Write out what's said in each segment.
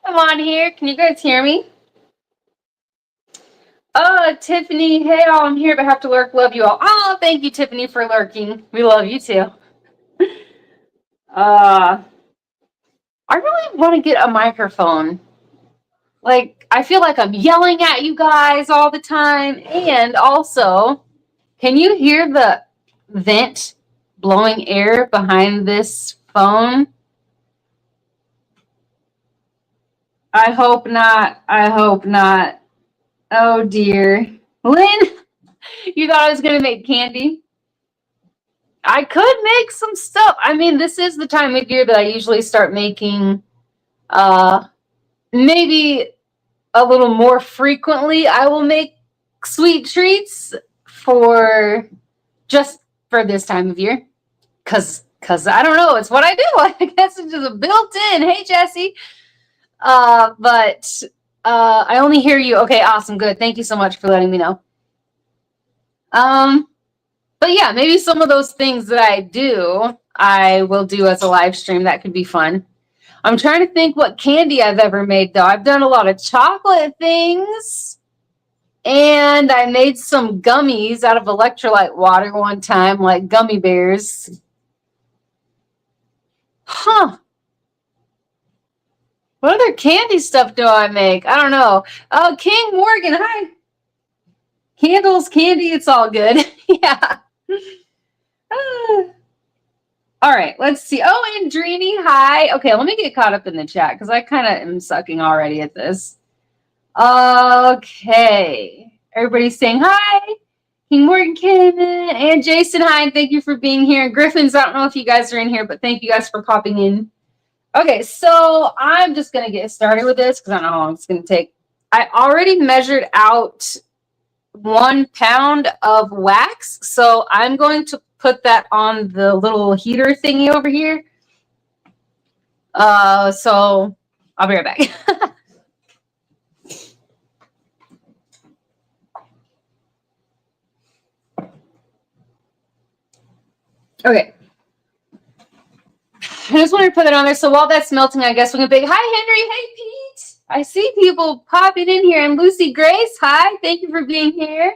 I'm on here. Can you guys hear me? Tiffany. Hey, all. I'm here, but have to lurk. Love you all. Oh, thank you, Tiffany, for lurking. We love you too. I really want to get a microphone. Like, I feel like I'm yelling at you guys all the time. And also, can you hear the vent blowing air behind this phone? I hope not. I hope not. Oh, dear. Lynn, you thought I was going to make candy? I could make some stuff. I mean, this is the time of year that I usually start making maybe a little more frequently. I will make sweet treats for just for this time of year. Cause I don't know, it's what I do. I guess it's just built in. Hey Jesse. But I only hear you. Okay, awesome, good. Thank you so much for letting me know. But yeah, maybe some of those things that I do, I will do as a live stream. That could be fun. I'm trying to think what candy I've ever made, though. I've done a lot of chocolate things. And I made some gummies out of electrolyte water one time, like gummy bears. Huh. What other candy stuff do I make? I don't know. Oh, King Morgan, hi. Candles, candy, it's all good. Yeah. All right, let's see. Oh, and Dreeny, hi. Okay, let me get caught up in the chat because I kind of am sucking already at this. Okay. Everybody's saying hi. King Morgan came in. And Jason, hi. And thank you for being here. And Griffins, I don't know if you guys are in here, but thank you guys for popping in. Okay, so I'm just going to get started with this because I don't know how long it's going to take. I already measured out 1 pound of wax. So I'm going to put that on the little heater thingy over here. So I'll be right back. Okay. I just wanted to put it on there. So while that's melting, I guess we can bake. Hi, Henry. Hey, Pete. I see people popping in here. And Lucy Grace, hi. Thank you for being here.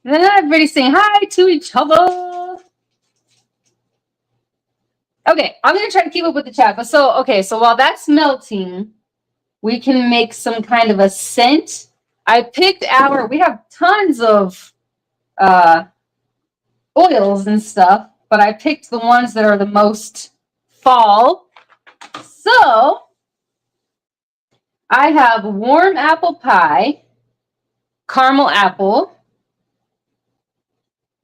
And then everybody's saying hi to each other. Okay, I'm going to try to keep up with the chat. But so, okay, so while that's melting, we can make some kind of a scent. I picked we have tons of oils and stuff, but I picked the ones that are the most fall. So I have warm apple pie, caramel apple,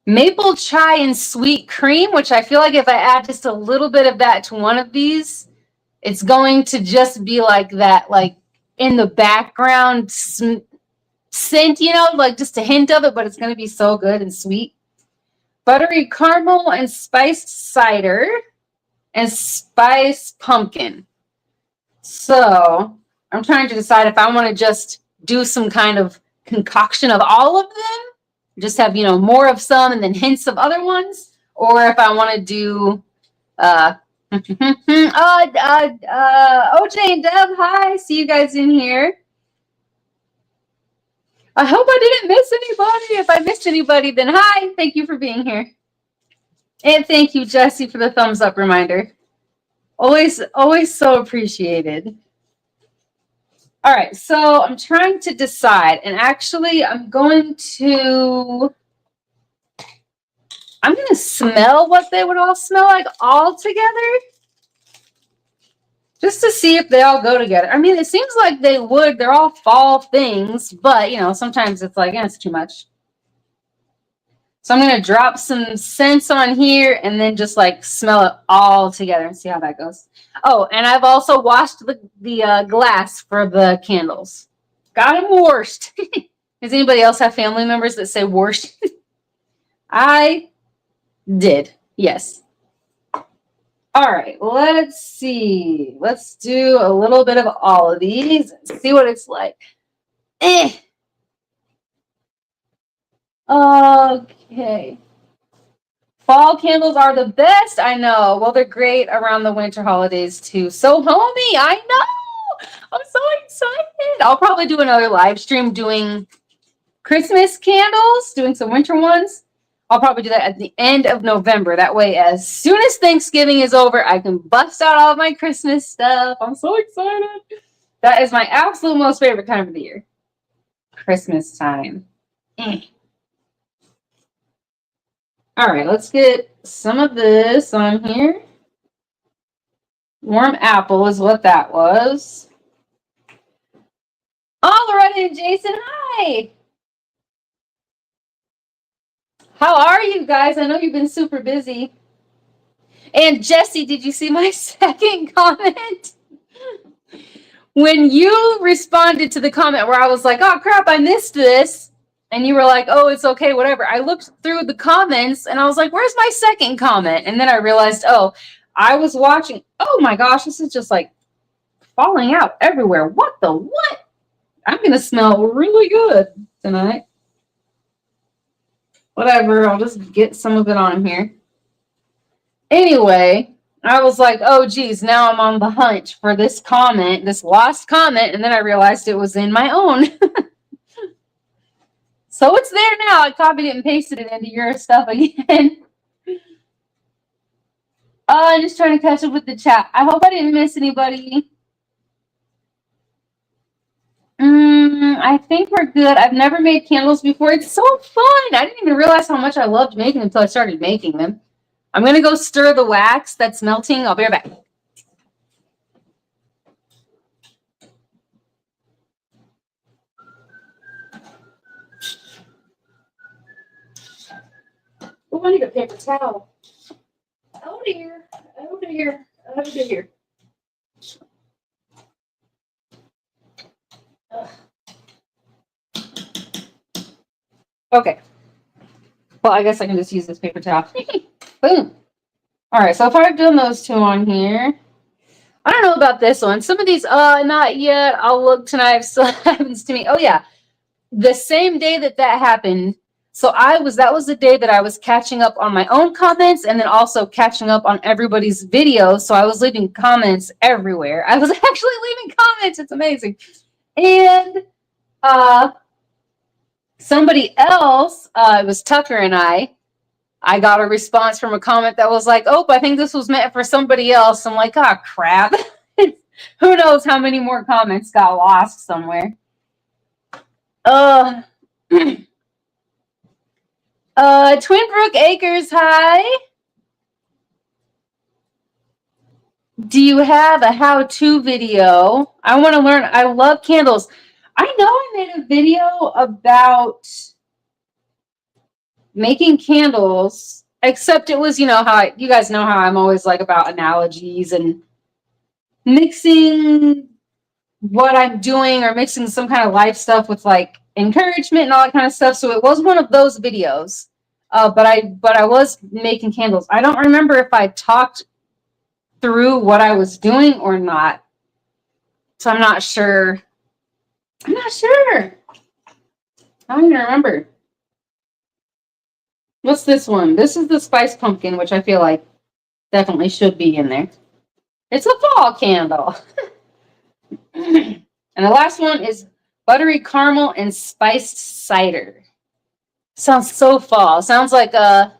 maple chai and sweet cream, which I feel like if I add just a little bit of that to one of these, it's going to just be like that, like in the background scent, you know, like just a hint of it, but it's going to be so good and sweet. Buttery caramel and spiced cider and spiced pumpkin. So I'm trying to decide if I want to just do some kind of concoction of all of them, just have, you know, more of some and then hints of other ones, or if I want to do OJ and Deb, hi, see you guys in here. I hope I didn't miss anybody. If I missed anybody, then hi, thank you for being here. And thank you, Jesse, for the thumbs up reminder. Always so appreciated. All right, so I'm trying to decide, and actually I'm going to smell what they would all smell like all together, just to see if they all go together. I mean, it seems like they would. They're all fall things, but, you know, sometimes it's like, it's too much. So I'm going to drop some scents on here and then just like smell it all together and see how that goes. Oh, and I've also washed the glass for the candles. Got them washed. Does anybody else have family members that say washed? I did. Yes. All right. Let's see. Let's do a little bit of all of these and see what it's like. Okay. Fall candles are the best. I know. Well, they're great around the winter holidays too. So, homie, I I'm so excited. I'll probably do another live stream doing Christmas candles, doing some winter ones. I'll probably do that at the end of November. That way, as soon as Thanksgiving is over, I can bust out all of my Christmas stuff. I'm so excited. That is my absolute most favorite time of the year. Christmas time. All right, let's get some of this on here. Warm apple is what that was. Oh, Loretta and Jason, hi. How are you guys? I know you've been super busy. And Jesse, did you see my second comment? When you responded to the comment where I was like, oh crap, I missed this. And you were like, oh, it's okay, whatever. I looked through the comments and I was like, where's my second comment? And then I realized, oh, I was watching. Oh my gosh, this is just like falling out everywhere. What the what? I'm going to smell really good tonight. Whatever, I'll just get some of it on here. Anyway, I was like, oh, geez, now I'm on the hunt for this comment, this lost comment, and then I realized it was in my own. So it's there now. I copied it and pasted it into your stuff again. I'm just trying to catch up with the chat. I hope I didn't miss anybody. I think we're good. I've never made candles before. It's so fun. I didn't even realize how much I loved making them until I started making them. I'm going to go stir the wax that's melting. I'll be right back. Oh, I need a paper towel. Oh, dear. Oh, dear. Oh, dear. Okay. Well, I guess I can just use this paper towel. Boom. All right, so if I've done those two on here, I don't know about this one. Some of these, not yet. I'll look tonight if still happens to me. Oh, yeah. The same day that happened, so that was the day that I was catching up on my own comments and then also catching up on everybody's videos. So I was leaving comments everywhere. I was actually leaving comments. It's amazing. And somebody else, it was Tucker and I got a response from a comment that was like, oh, I think this was meant for somebody else. I'm like, oh, crap. Who knows how many more comments got lost somewhere. Twin Brook Acres, hi. Do you have a how-to video? I want to learn. I love candles. I know I made a video about making candles, except it was, you know, you guys know how I'm always like about analogies and mixing what I'm doing or mixing some kind of life stuff with like encouragement and all that kind of stuff. So it was one of those videos. But I was making candles. I don't remember if I talked through what I was doing or not. So I'm not sure. I don't even remember. What's this one? This is the spice pumpkin, which I feel like definitely should be in there. It's a fall candle. And the last one is buttery caramel and spiced cider. Sounds so fall. Sounds like I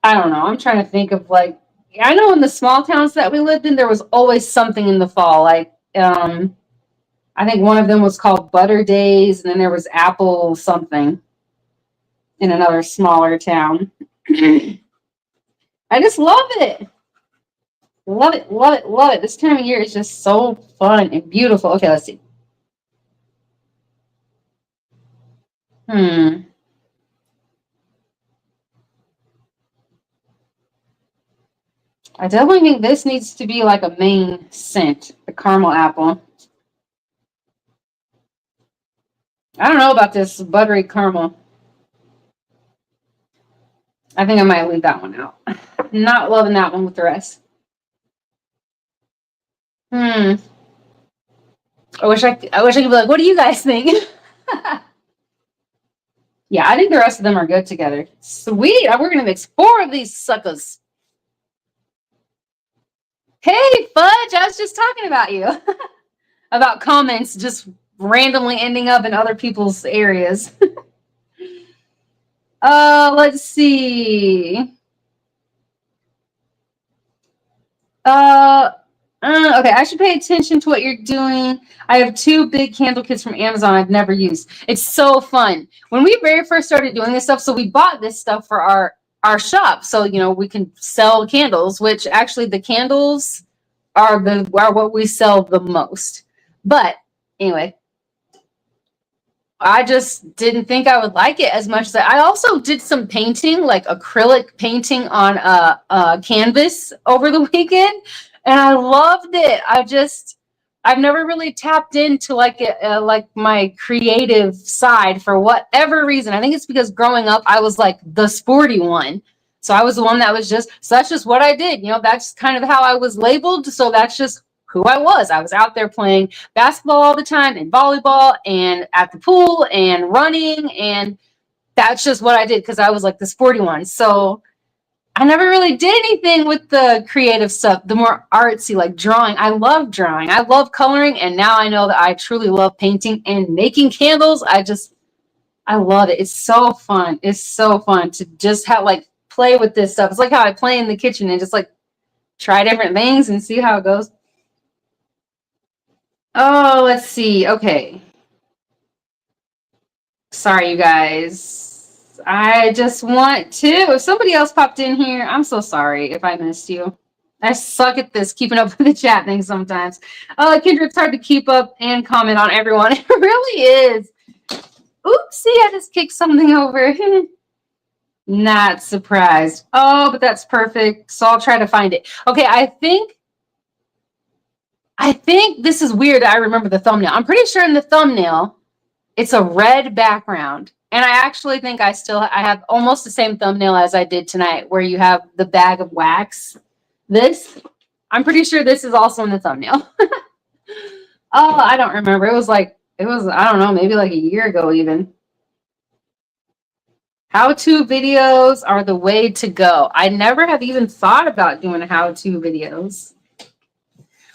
don't know. I'm trying to think of like, I know in the small towns that we lived in, there was always something in the fall. Like, I think one of them was called Butter Days, and then there was Apple something in another smaller town. I just love it. Love it, love it, love it. This time of year is just so fun and beautiful. Okay, let's see. I definitely think this needs to be like a main scent, the caramel apple. I don't know about this buttery caramel. I think I might leave that one out. Not loving that one with the rest. I wish I could be like, what do you guys think? Yeah, I think the rest of them are good together. Sweet. We're going to mix 4 of these suckers. Hey, Fudge, I was just talking about you. About comments just randomly ending up in other people's areas. Let's see. Uh, okay, I should pay attention to what you're doing. I have 2 big candle kits from Amazon I've never used. It's so fun. When we very first started doing this stuff, so we bought this stuff for our shop, so we can sell candles. Which actually, the candles are what we sell the most. But anyway, I just didn't think I would like it as much as I also did some painting, like acrylic painting on a canvas over the weekend, and I loved it. I've never really tapped into like my creative side for whatever reason. I think it's because growing up I was like the sporty one. So I was the one that was so that's just what I did. That's kind of how I was labeled. So that's just who I was. I was out there playing basketball all the time and volleyball and at the pool and running, and that's just what I did because I was like the sporty one. So I never really did anything with the creative stuff, the more artsy, like drawing. I love drawing. I love coloring, and now I know that I truly love painting and making candles. I love it. It's so fun. It's so fun to just have play with this stuff. It's like how I play in the kitchen and just try different things and see how it goes. Oh, let's see. Okay. Sorry, you guys. I just want to. If somebody else popped in here, I'm so sorry if I missed you. I suck at this, keeping up with the chat thing sometimes. Kendra, it's hard to keep up and comment on everyone. It really is. Oopsie, I just kicked something over. Not surprised. Oh, but that's perfect. So I'll try to find it. Okay, I think this is weird. I remember the thumbnail. I'm pretty sure in the thumbnail, it's a red background. And I actually think I have almost the same thumbnail as I did tonight, where you have the bag of wax. I'm pretty sure this is also in the thumbnail. Oh, I don't remember. It was, I don't know, maybe like a year ago even. How-to videos are the way to go. I never have even thought about doing how-to videos.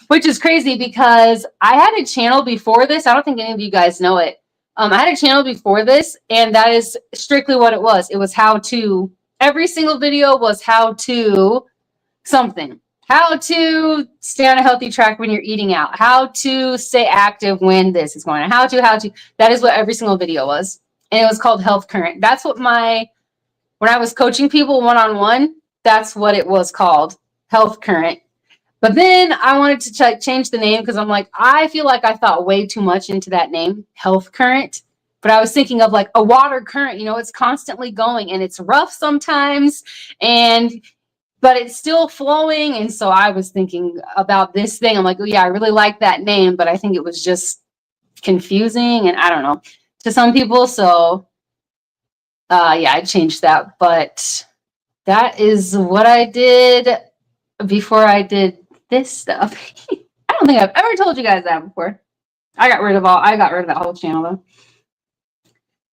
Which is crazy because I had a channel before this. I don't think any of you guys know it. I had a channel before this, and that is strictly what it was. It was how to. Every single video was how to something. How to stay on a healthy track when you're eating out. How to stay active when this is going on. How to. That is what every single video was. And it was called Health Current. That's what when I was coaching people one-on-one, that's what it was called, Health Current. But then I wanted to change the name because I'm like, I feel like I thought way too much into that name, Health Current. But I was thinking of like a water current, it's constantly going and it's rough sometimes, but it's still flowing. And so I was thinking about this thing. I'm like, oh yeah, I really like that name, but I think it was just confusing and I don't know to some people. So yeah, I changed that. But that is what I did before I did this stuff. I don't think I've ever told you guys that before. I got rid of that whole channel though.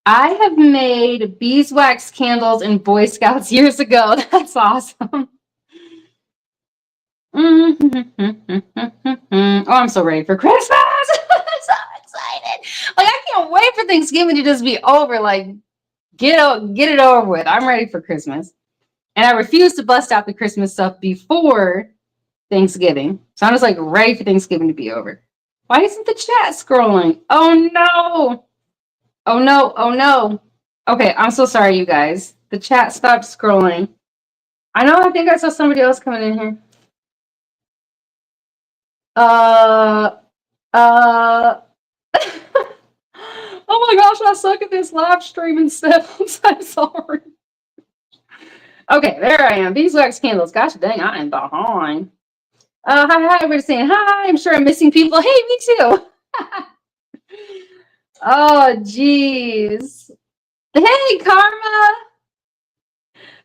I have made beeswax candles in Boy Scouts years ago. That's awesome. Oh, I'm so ready for Christmas. I'm so excited. I can't wait for Thanksgiving to just be over. Get it over with. I'm ready for Christmas. And I refuse to bust out the Christmas stuff before Thanksgiving. So I'm just ready for Thanksgiving to be over. Why isn't the chat scrolling? Oh no. Oh no. Oh no. Okay, I'm so sorry, you guys. The chat stopped scrolling. I think I saw somebody else coming in here. Oh my gosh, I suck at this live streaming stuff. I'm so sorry. Okay, there I am. Beeswax candles. Gosh dang, I am behind. Hi, everybody's saying hi. I'm sure I'm missing people. Hey, me too. Oh, geez. Hey, Karma.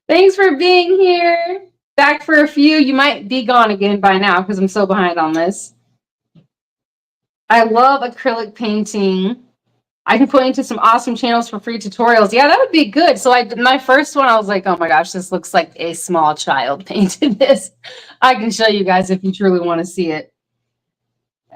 Thanks for being here. Back for a few. You might be gone again by now because I'm so behind on this. I love acrylic painting. I can put into some awesome channels for free tutorials. Yeah, that would be good. So my first one, I was like, oh my gosh, this looks like a small child painted this. I can show you guys if you truly want to see it.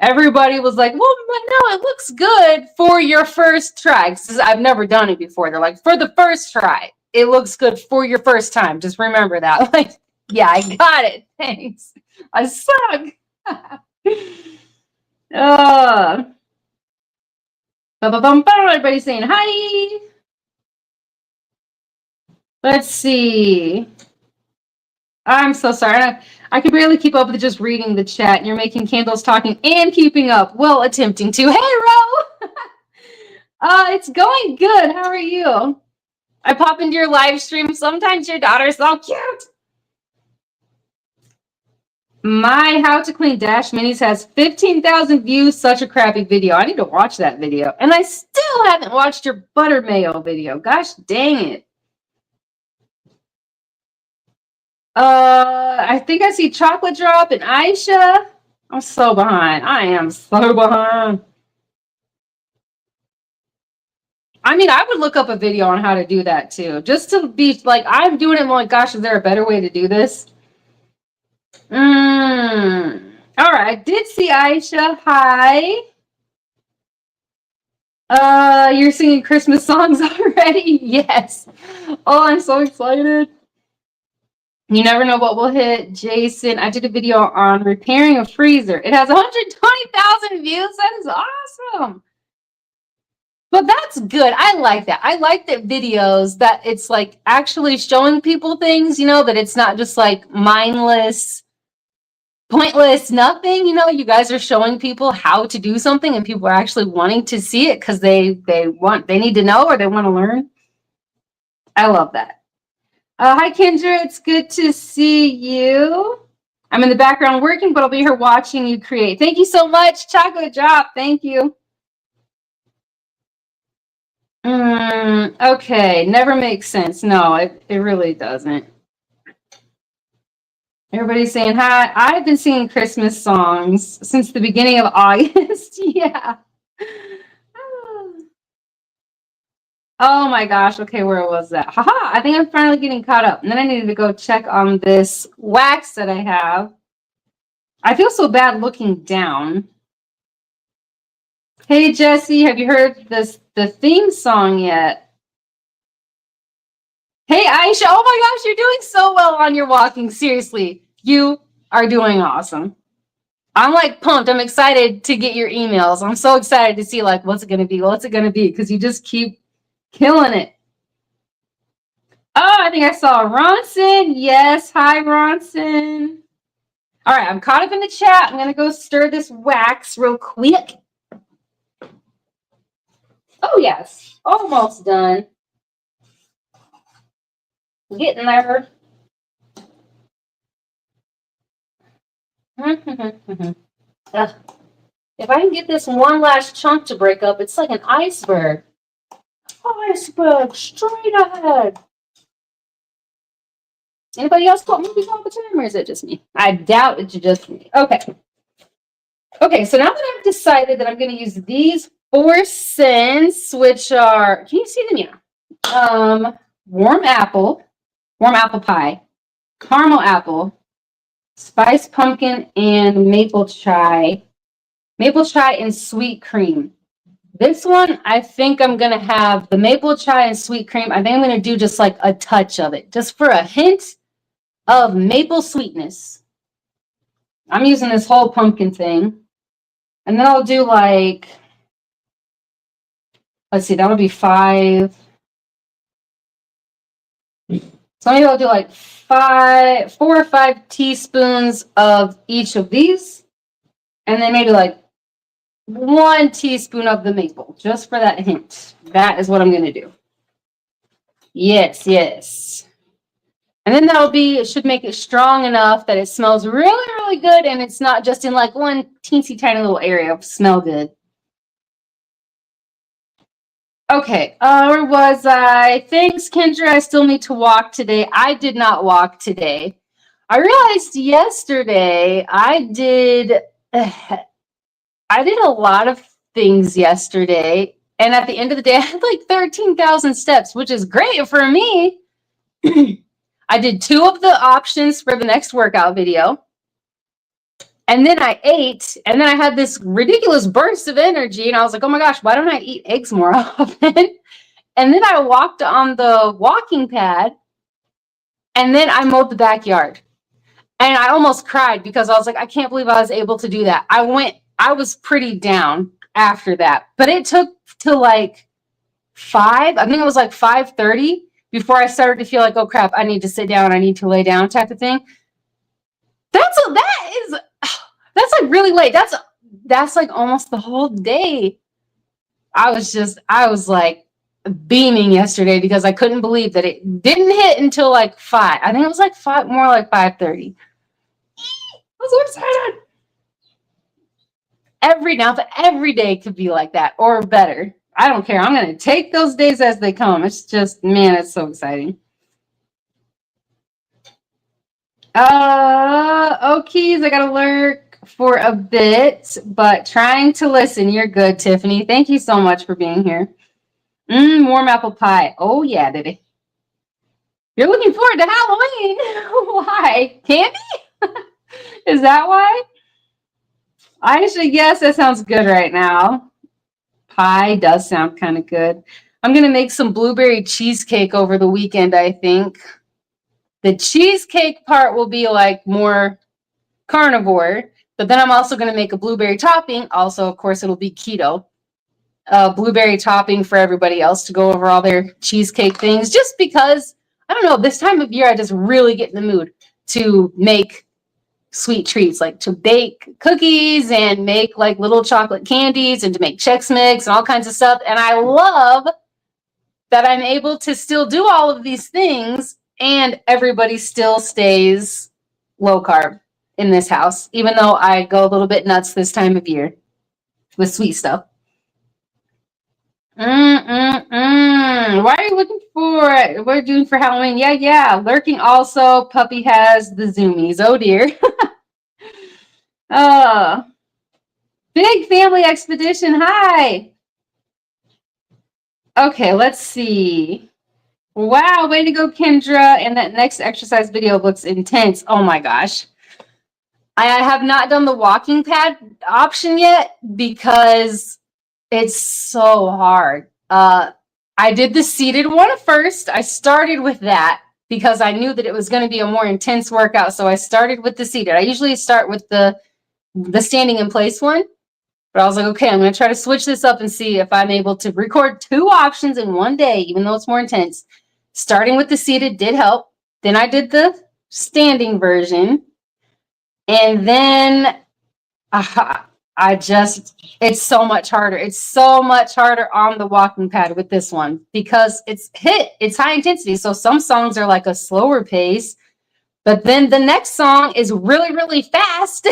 Everybody was like, well, no, it looks good for your first try. I've never done it before. They're like, for the first try, it looks good for your first time. Just remember that. Like, yeah, I got it. Thanks. I suck. Everybody's saying hi. Let's see. I'm so sorry. I can barely keep up with just reading the chat. You're making candles, talking, and keeping up. Well, attempting to. Hey, Ro! It's going good. How are you? I pop into your live stream. Sometimes your daughter's so cute. My How to Clean Dash Minis has 15,000 views. Such a crappy video. I need to watch that video. And I still haven't watched your butter mayo video. Gosh dang it. I think I see Chocolate Drop and Aisha. I'm so behind. I am so behind. I mean, I would look up a video on how to do that too. Just to be like, I'm doing it. I'm like, gosh, is there a better way to do this? All right. I did see Aisha. Hi. You're singing Christmas songs already? Yes. Oh, I'm so excited. You never know what will hit. Jason, I did a video on repairing a freezer. It has 120,000 views. That is awesome. But that's good. I like that. I like that videos that it's like actually showing people things, you know, that it's not just like mindless, pointless, nothing. You know, you guys are showing people how to do something and people are actually wanting to see it because they need to know or they want to learn. I love that. Hi, Kendra. It's good to see you. I'm in the background working, but I'll be here watching you create. Thank you so much. Chocolate Drop. Thank you. Okay. Never makes sense. No, it really doesn't. Everybody's saying hi. I've been singing Christmas songs since the beginning of August. Yeah. Oh my gosh. Okay, where was that? Haha, I think I'm finally getting caught up. And then I needed to go check on this wax that I have. I feel so bad looking down. Hey, Jesse, have you heard the theme song yet? Hey, Aisha. Oh my gosh, you're doing so well on your walking. Seriously, you are doing awesome. I'm like pumped. I'm excited to get your emails. I'm so excited to see like what's it going to be? What's it going to be? Because you just keep killing it. Oh, I think I saw Ronson. Yes. Hi, Ronson. All right. I'm caught up in the chat. I'm going to go stir this wax real quick. Oh, yes. Almost done. Getting there. If I can get this one last chunk to break up, it's like an iceberg. Iceberg straight ahead. Anybody else call movie all the time, or is it just me? I doubt it's just me. Okay. Okay, so now that I've decided that I'm going to use these 4 scents, which are, can you see them? Yeah. Warm apple pie, caramel apple, spiced pumpkin, and maple chai and sweet cream. This one, I think I'm going to have the maple chai and sweet cream. I think I'm going to do just like a touch of it, just for a hint of maple sweetness. I'm using this whole pumpkin thing. And then I'll do like, let's see, that'll be 5. So maybe I'll do like 4 or 5 teaspoons of each of these. And then maybe like 1 teaspoon of the maple, just for that hint. That is what I'm going to do. Yes, yes. And then it should make it strong enough that it smells really, really good. And it's not just in like one teensy tiny little area. It'll smell good. Okay, where was I? Thanks, Kendra. I still need to walk today. I did not walk today. I realized yesterday I did a lot of things yesterday, And at the end of the day, I had like 13,000 steps, which is great for me. I did 2 of the options for the next workout video. And then I ate, and then I had this ridiculous burst of energy. And I was like, oh my gosh, why don't I eat eggs more often? And then I walked on the walking pad, and then I mowed the backyard. And I almost cried because I was like, I can't believe I was able to do that. I was pretty down after that. But it took to like 5, I think it was like 5:30 before I started to feel like, oh crap, I need to sit down, I need to lay down type of thing. That's like really late. That's like almost the whole day. I was like beaming yesterday because I couldn't believe that it didn't hit until like 5. I think it was like 5, more like 5:30. I was so excited. Every day could be like that or better. I don't care. I'm going to take those days as they come. It's just, man, it's so exciting. Keys, I got to lurk for a bit, but trying to listen. You're good, Tiffany. Thank you so much for being here. Warm apple pie. Oh, yeah, did it? You're looking forward to Halloween. Why? Candy? Is that why? I actually guess that sounds good right now. Pie does sound kind of good. I'm going to make some blueberry cheesecake over the weekend, I think. The cheesecake part will be like more carnivore, but then I'm also going to make a blueberry topping. Also, of course, it'll be keto. Blueberry topping for everybody else to go over all their cheesecake things. Just because, I don't know, this time of year, I just really get in the mood to make sweet treats, like to bake cookies and make like little chocolate candies and to make Chex Mix and all kinds of stuff. And I love that I'm able to still do all of these things and everybody still stays low carb in this house, even though I go a little bit nuts this time of year with sweet stuff. Why are you looking for it? What are you doing for Halloween? Yeah. Lurking also. Puppy has the zoomies. Oh dear. Big family expedition. Hi. Okay, let's see. Wow, way to go, Kendra. And that next exercise video looks intense. Oh my gosh. I have not done the walking pad option yet because it's so hard. I did the seated one first. I started with that because I knew that it was going to be a more intense workout. So I started with the seated. I usually start with the standing in place one. But I was like, okay, I'm going to try to switch this up and see if I'm able to record 2 options in one day, even though it's more intense. Starting with the seated did help. Then I did the standing version. And then it's so much harder. It's so much harder on the walking pad with this one because it's high intensity. So some songs are like a slower pace, but then the next song is really, really fast.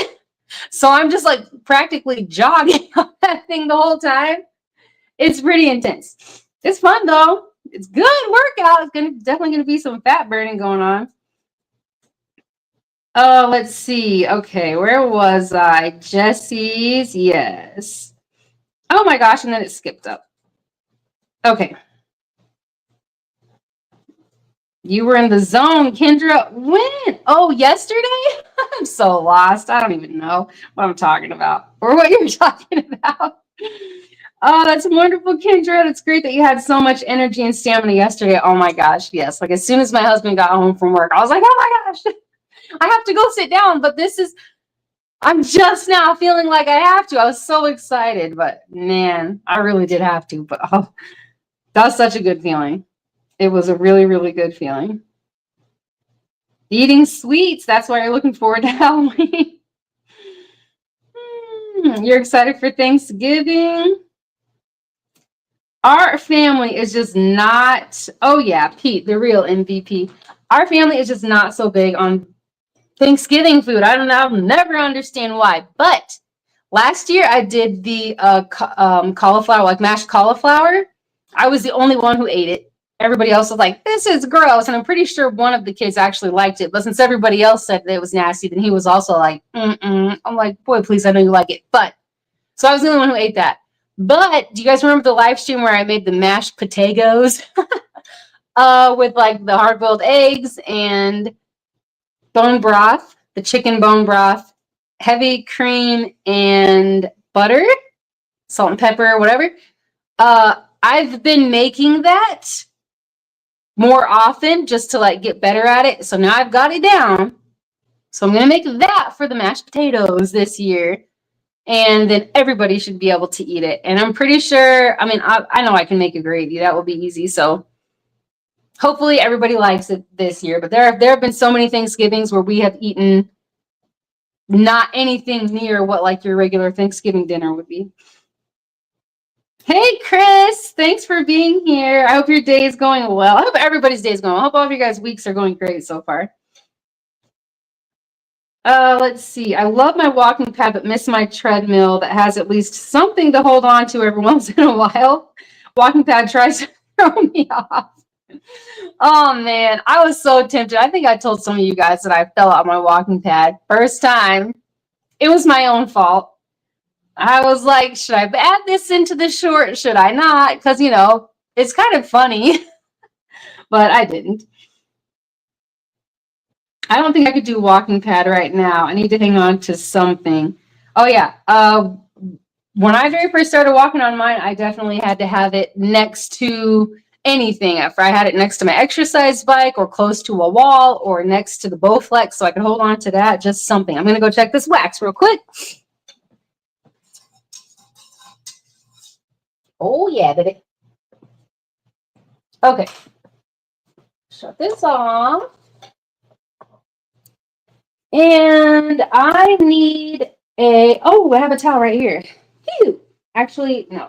So I'm just like practically jogging on that thing the whole time. It's pretty intense. It's fun though. It's good workout. It's definitely going to be some fat burning going on. Oh, let's see. Okay, where was I? Jesse's. Yes. Oh my gosh, and then it skipped up. Okay. You were in the zone, Kendra. When? Oh, yesterday? I'm so lost. I don't even know what I'm talking about or what you're talking about. Oh, that's wonderful, Kendra. That's great that you had so much energy and stamina yesterday. Oh my gosh, yes. Like as soon as my husband got home from work, I was like, oh my gosh, I have to go sit down. But I'm just now feeling like I have to. I was so excited, but man, I really did have to. But that was such a good feeling. It was a really, really good feeling. Eating sweets. That's why you're looking forward to Halloween. You're excited for Thanksgiving. Our family is just not. Oh, yeah, Pete, the real MVP. Our family is just not so big on Thanksgiving food. I don't know. I'll never understand why. But last year I did the cauliflower, like mashed cauliflower. I was the only one who ate it. Everybody else was like, this is gross. And I'm pretty sure one of the kids actually liked it. But since everybody else said that it was nasty, then he was also like, I'm like, boy, please, I know you like it. But so I was the only one who ate that. But do you guys remember the live stream where I made the mashed potatoes with like the hard-boiled eggs and bone broth, the chicken bone broth, heavy cream and butter, salt and pepper, whatever. I've been making that more often just to like get better at it. So now I've got it down. So I'm going to make that for the mashed potatoes this year. And then everybody should be able to eat it. And I'm pretty sure, I mean, I know I can make a gravy. That will be easy. So hopefully everybody likes it this year. But there have been so many Thanksgivings where we have eaten not anything near what like your regular Thanksgiving dinner would be. Hey, Chris, thanks for being here. I hope your day is going well. I hope everybody's day is going well. I hope all of you guys' weeks are going great so far. Let's see. I love my walking pad, but miss my treadmill that has at least something to hold on to every once in a while. Walking pad tries to throw me off. Oh, man. I was so tempted. I think I told some of you guys that I fell out my walking pad. First time. It was my own fault. I was like, should I add this into the short? Should I not? Because, you know, it's kind of funny. But I didn't. I don't think I could do walking pad right now. I need to hang on to something. Oh, yeah. When I very first started walking on mine, I definitely had to have it next to anything. If I had it next to my exercise bike or close to a wall or next to the Bowflex so I could hold on to that, just something. I'm going to go check this wax real quick. Oh, yeah, baby. Okay. Shut this off. And I need I have a towel right here. Phew. Actually, no.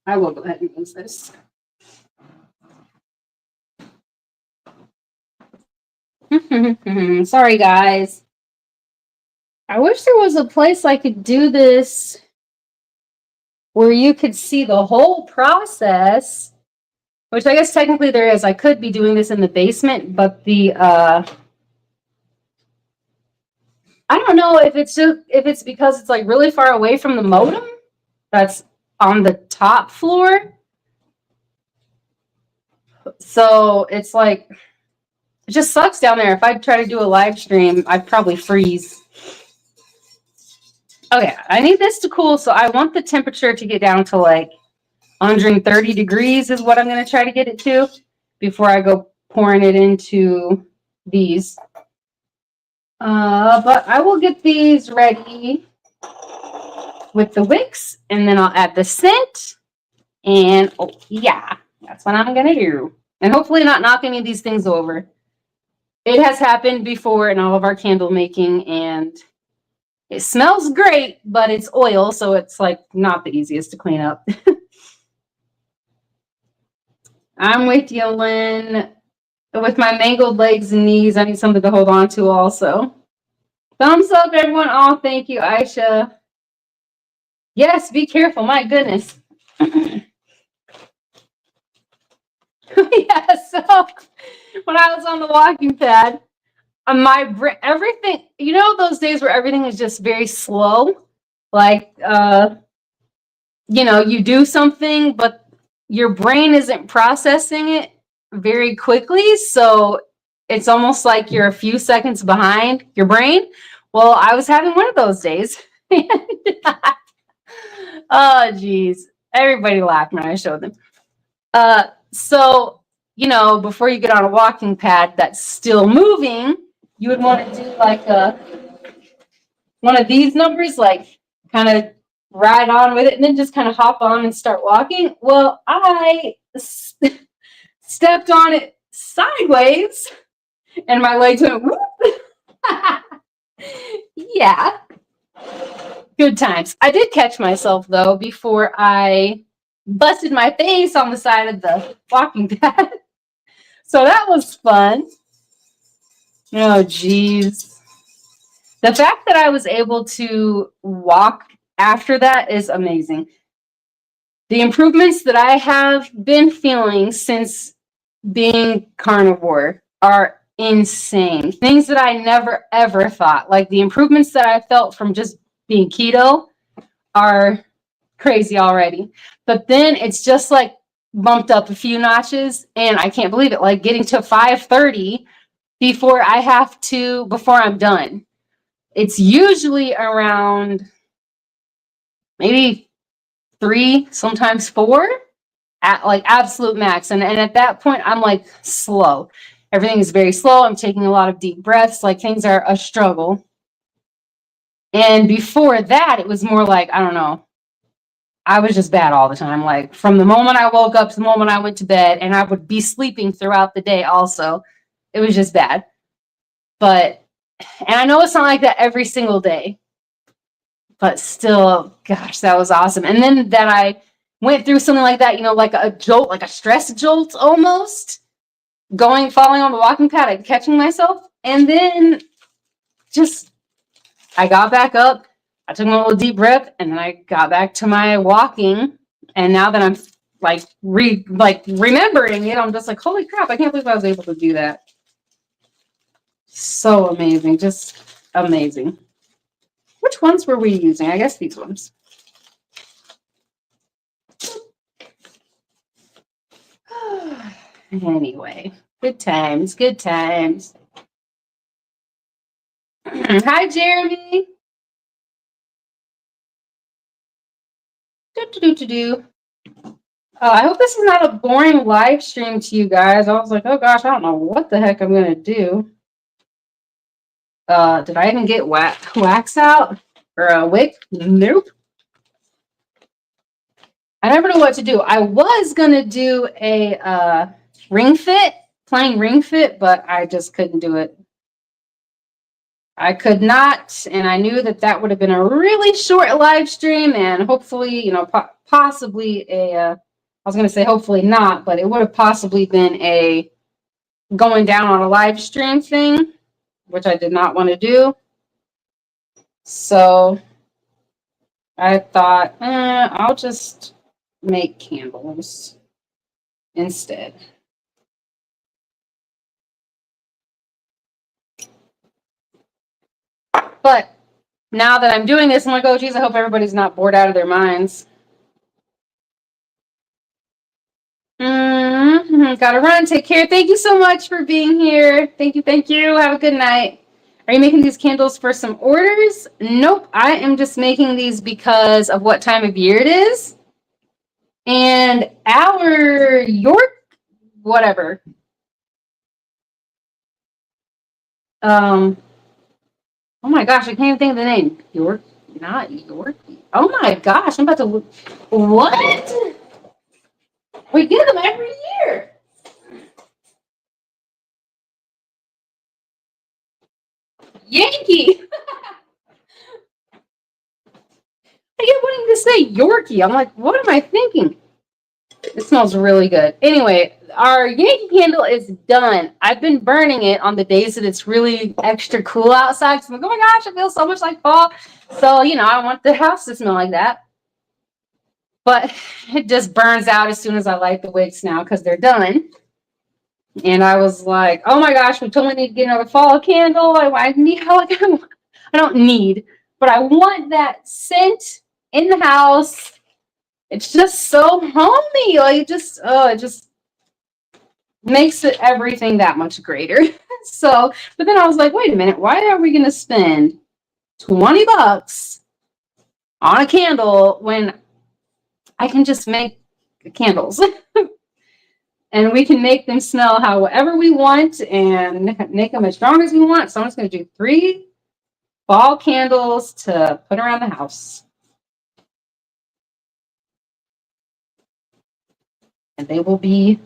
I will go ahead and use this. Sorry, guys. I wish there was a place I could do this where you could see the whole process, which I guess technically there is. I could be doing this in the basement, but I don't know if it's because it's like really far away from the modem that's on the top floor. So it's like, it just sucks down there. If I try to do a live stream, I'd probably freeze. Okay, I need this to cool, so I want the temperature to get down to like 130 degrees is what I'm going to try to get it to before I go pouring it into these. But I will get these ready with the wicks, and then I'll add the scent. And, oh, yeah, that's what I'm going to do. And hopefully not knock any of these things over. It has happened before in all of our candle making, and it smells great, but it's oil, so it's like not the easiest to clean up. I'm with you, Lynn. With my mangled legs and knees, I need something to hold on to also. Thumbs up, everyone. Oh, thank you, Aisha. Yes, be careful. My goodness. Yeah, so when I was on the walking pad, everything, you know, those days where everything is just very slow, like, you know, you do something, but your brain isn't processing it very quickly. So it's almost like you're a few seconds behind your brain. Well, I was having one of those days. Oh, geez. Everybody laughed when I showed them. So, you know, before you get on a walking pad that's still moving, you would want to do like one of these numbers, like kind of ride on with it and then just kind of hop on and start walking. Well, I stepped on it sideways and my legs went whoop. Yeah. Good times. I did catch myself though before I busted my face on the side of the walking pad. So that was fun. Oh, geez. The fact that I was able to walk after that is amazing. The improvements that I have been feeling since being carnivore are insane. Things that I never, ever thought. Like the improvements that I felt from just being keto are crazy already. But then it's just like bumped up a few notches, and I can't believe it. Like getting to 5:30 before I'm done. It's usually around maybe 3, sometimes 4 at like absolute max. And at that point, I'm like slow. Everything is very slow. I'm taking a lot of deep breaths. Like things are a struggle. And before that, it was more like, I don't know. I was just bad all the time. Like from the moment I woke up to the moment I went to bed, and I would be sleeping throughout the day also. It was just bad. And I know it's not like that every single day, but still, gosh, that was awesome. And then that I went through something like that, like a jolt, like a stress jolt almost, falling on the walking pad and catching myself. And then I got back up, I took a little deep breath, and then I got back to my walking. And now that I'm like remembering it, I'm just like, holy crap, I can't believe I was able to do that. So amazing, just amazing. Which ones were we using? I guess these ones. Anyway, good times, good times. Hi, Jeremy. I hope this is not a boring live stream to you guys. I was like, oh gosh, I don't know what the heck I'm gonna do. Did I even get wax out or a wick? Nope. I never know what to do. I was gonna do a plain ring fit, but I just couldn't do it. I could not, and I knew that would have been a really short live stream, and hopefully, possibly I was going to say hopefully not, but it would have possibly been a going down on a live stream thing, which I did not want to do. So I thought, I'll just make candles instead. But now that I'm doing this, I'm like, oh, geez, I hope everybody's not bored out of their minds. Gotta run. Take care. Thank you so much for being here. Thank you. Thank you. Have a good night. Are you making these candles for some orders? Nope. I am just making these because of what time of year it is. And our York, whatever. Oh my gosh, I can't even think of the name. York, not York. Oh my gosh, I'm about to look. What? We get them every year. Yankee. I kept wanting to say Yorkie. I'm like, what am I thinking? It smells really good. Anyway, our Yankee candle is done. I've been burning it on the days that it's really extra cool outside. So I'm like, oh my gosh, it feels so much like fall. So, I want the house to smell like that. But it just burns out as soon as I light the wicks now because they're done. And I was like, oh my gosh, we totally need to get another fall candle. I don't need, but I want that scent in the house. It's just so homey. Like it just makes it everything that much greater. But then I was like, wait a minute, why are we going to spend $20 on a candle when I can just make candles? And we can make them smell however we want and make them as strong as we want. So I'm just going to do 3 fall candles to put around the house. And they will be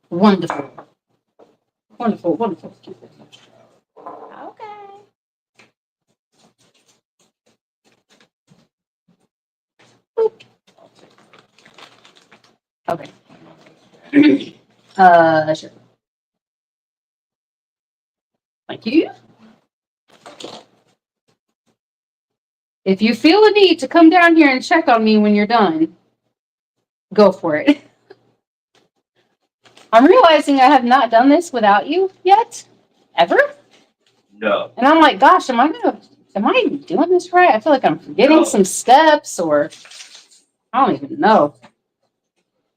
wonderful. Wonderful, wonderful. Okay. Boop. Okay. Sure. Thank you. If you feel a need to come down here and check on me when you're done, go for it. I'm realizing I have not done this without you yet. Ever? No. And I'm like, gosh, am I going to Am I even doing this right? I feel like I'm forgetting some steps, or I don't even know.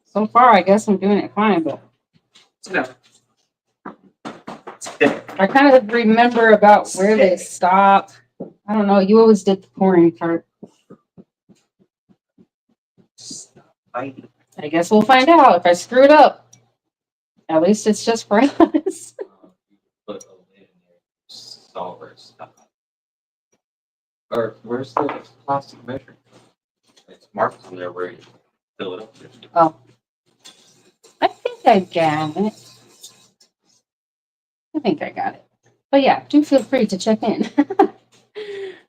So far, I guess I'm doing it fine, but I kind of remember about where they stop. I don't know. You always did the pouring part. I guess we'll find out. If I screw it up, at least it's just for us. Or where's the plastic measure? It's marked on there where you fill it up. Oh, I think I got it. I think I got it. But yeah, do feel free to check in.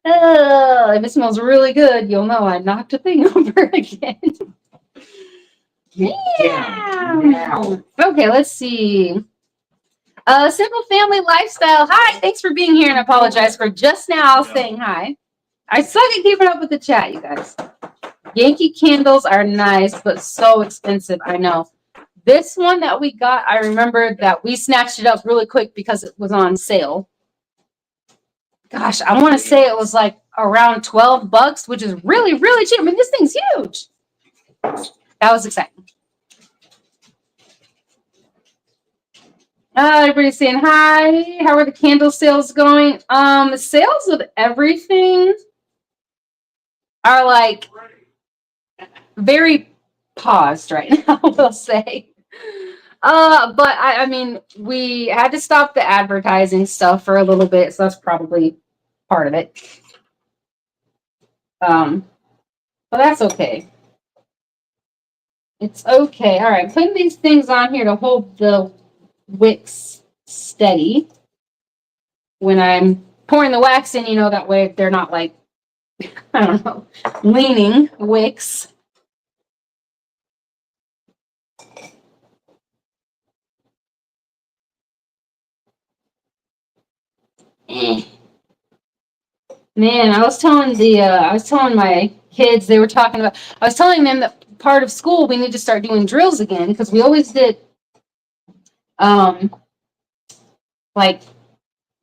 If it smells really good, you'll know I knocked a thing over again. Yeah. Okay, let's see. Simple family lifestyle. Hi, thanks for being here, and I apologize for just now saying hi. I suck at keeping up with the chat, you guys. Yankee candles are nice, but so expensive. I know. This one that we got, I remember that we snatched it up really quick because it was on sale. Gosh, I want to say it was like around $12, which is really, really cheap. I mean, this thing's huge. That was exciting. Everybody's saying hi. How are the candle sales going? Sales of everything are like very paused right now, we'll say. But I mean, we had to stop the advertising stuff for a little bit, so that's probably part of it. But that's okay. It's okay. All right, putting these things on here to hold the wicks steady when I'm pouring the wax in, you know, that way they're not like, I don't know, leaning wicks. Man, I was telling my kids, they were talking about, I was telling them that part of school we need to start doing drills again, because we always did like,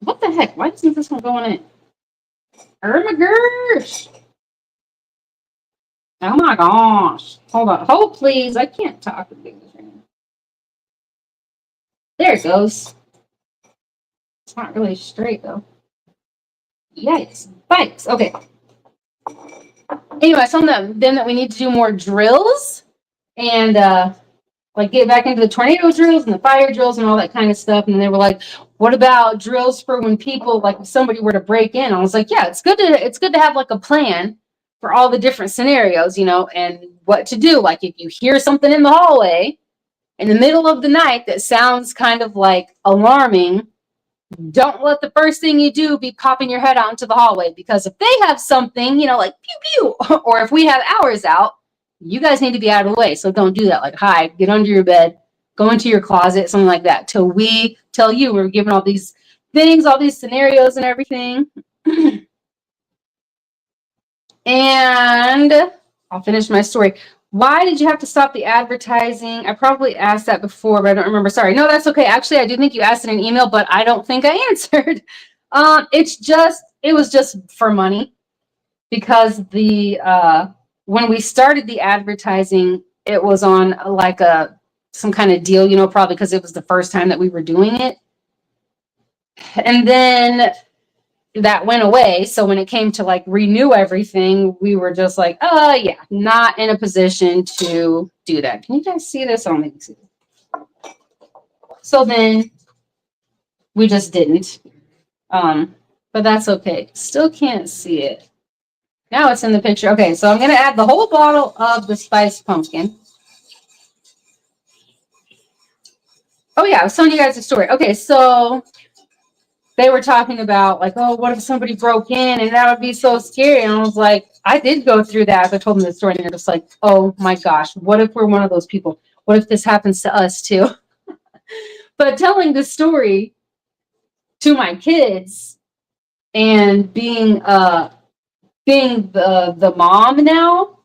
what the heck? Why isn't this one going in? Oh my gosh. Oh my gosh. Hold on. Hold please. I can't talk with this right now. There it goes. It's not really straight though. Yikes. Bikes. Okay. Anyway, I told them that we need to do more drills and like get back into the tornado drills and the fire drills and all that kind of stuff. And they were like, what about drills for when people, like if somebody were to break in? I was like, yeah, it's good to have like a plan for all the different scenarios, you know, and what to do. Like if you hear something in the hallway in the middle of the night that sounds kind of like alarming, don't let the first thing you do be popping your head out into the hallway, because if they have something, you know, like pew pew, or if we have ours out, you guys need to be out of the way. So don't do that. Like hide, get under your bed, go into your closet, something like that, till we tell you. We're giving all these things, all these scenarios and everything. And I'll finish my story. Why did you have to stop the advertising? I probably asked that before, but I don't remember. Sorry. No, that's okay. Actually, I do think you asked in an email, but I don't think I answered. It was just for money, because when we started the advertising, it was on like some kind of deal, you know, probably because it was the first time that we were doing it. And then that went away. So when it came to like renew everything, we were just like, yeah, not in a position to do that. Can you guys see this? I'll make it see. So then we just didn't. But that's okay. Still can't see it. Now it's in the picture. Okay, so I'm gonna add the whole bottle of the spiced pumpkin. Oh yeah, I was telling you guys a story. Okay, so they were talking about like, oh, what if somebody broke in, and that would be so scary. And I was like, I did go through that. I told them the story, and they're just like, oh my gosh, what if we're one of those people? What if this happens to us too? But telling the story to my kids and being the mom now,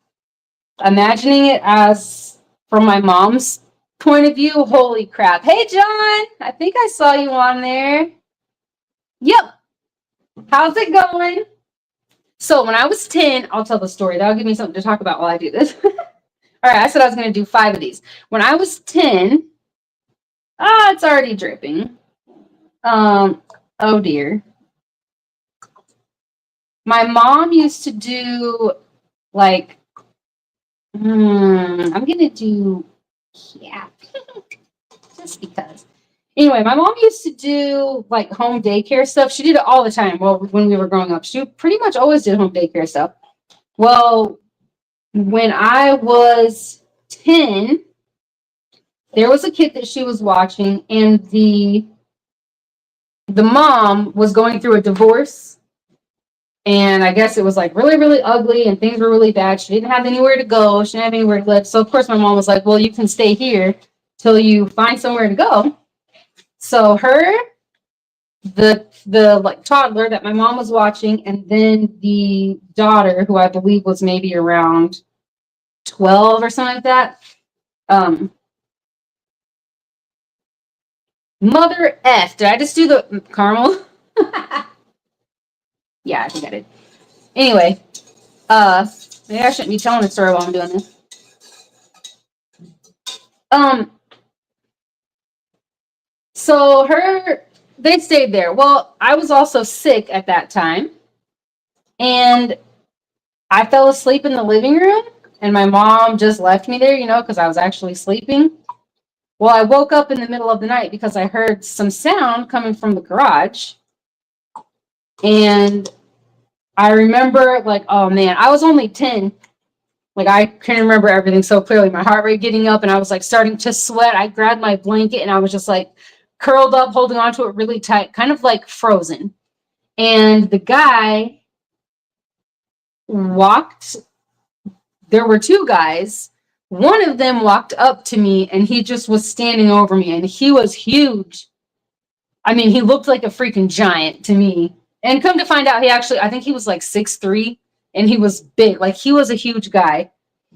imagining it as from my mom's point of view, holy crap. Hey John, I think I saw you on there. Yep. How's it going? So when I was 10, I'll tell the story. That'll give me something to talk about while I do this. All right, I said I was going to do 5 of these. When I was 10, it's already dripping. Oh dear. My mom used to do like, I'm going to do, yeah, just because. Anyway, my mom used to do like home daycare stuff. She did it all the time. Well, when we were growing up, she pretty much always did home daycare stuff. Well, when I was 10, there was a kid that she was watching, and the mom was going through a divorce. And I guess it was like really, really ugly and things were really bad. She didn't have anywhere to go. She didn't have anywhere to live. So of course my mom was like, well, you can stay here till you find somewhere to go. So her, the like toddler that my mom was watching, and then the daughter, who I believe was maybe around 12 or something like that. Mother F. Did I just do the caramel? Yeah, I think I did. Anyway, maybe I shouldn't be telling the story while I'm doing this. So they stayed there. Well, I was also sick at that time, and I fell asleep in the living room, and my mom just left me there, because I was actually sleeping. Well, I woke up in the middle of the night because I heard some sound coming from the garage, and I remember, like, oh man, I was only 10. Like, I can remember everything so clearly. My heart rate getting up, and I was like starting to sweat. I grabbed my blanket and I was just like curled up, holding onto it really tight, kind of like frozen. And the guy there were 2 guys. One of them walked up to me and he just was standing over me, and he was huge. I mean, he looked like a freaking giant to me. And come to find out, I think he was like 6'3", and he was big. Like, he was a huge guy.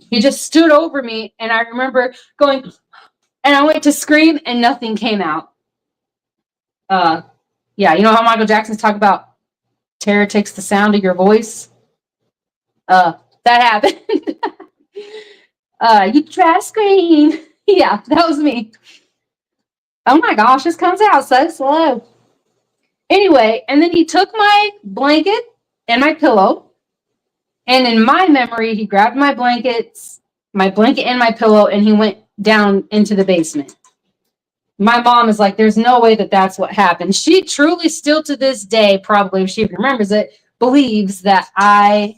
He just stood over me, and I remember going, and I went to scream, and nothing came out. Yeah, you know how Michael Jackson's talk about terror takes the sound of your voice? That happened. You try to scream. Yeah, that was me. Oh my gosh, this comes out so slow. Anyway, and then he took my blanket and my pillow, and in my memory, he grabbed my blanket and my pillow, and he went down into the basement. My mom is like, there's no way that that's what happened. She truly, still to this day, probably if she remembers it, believes that my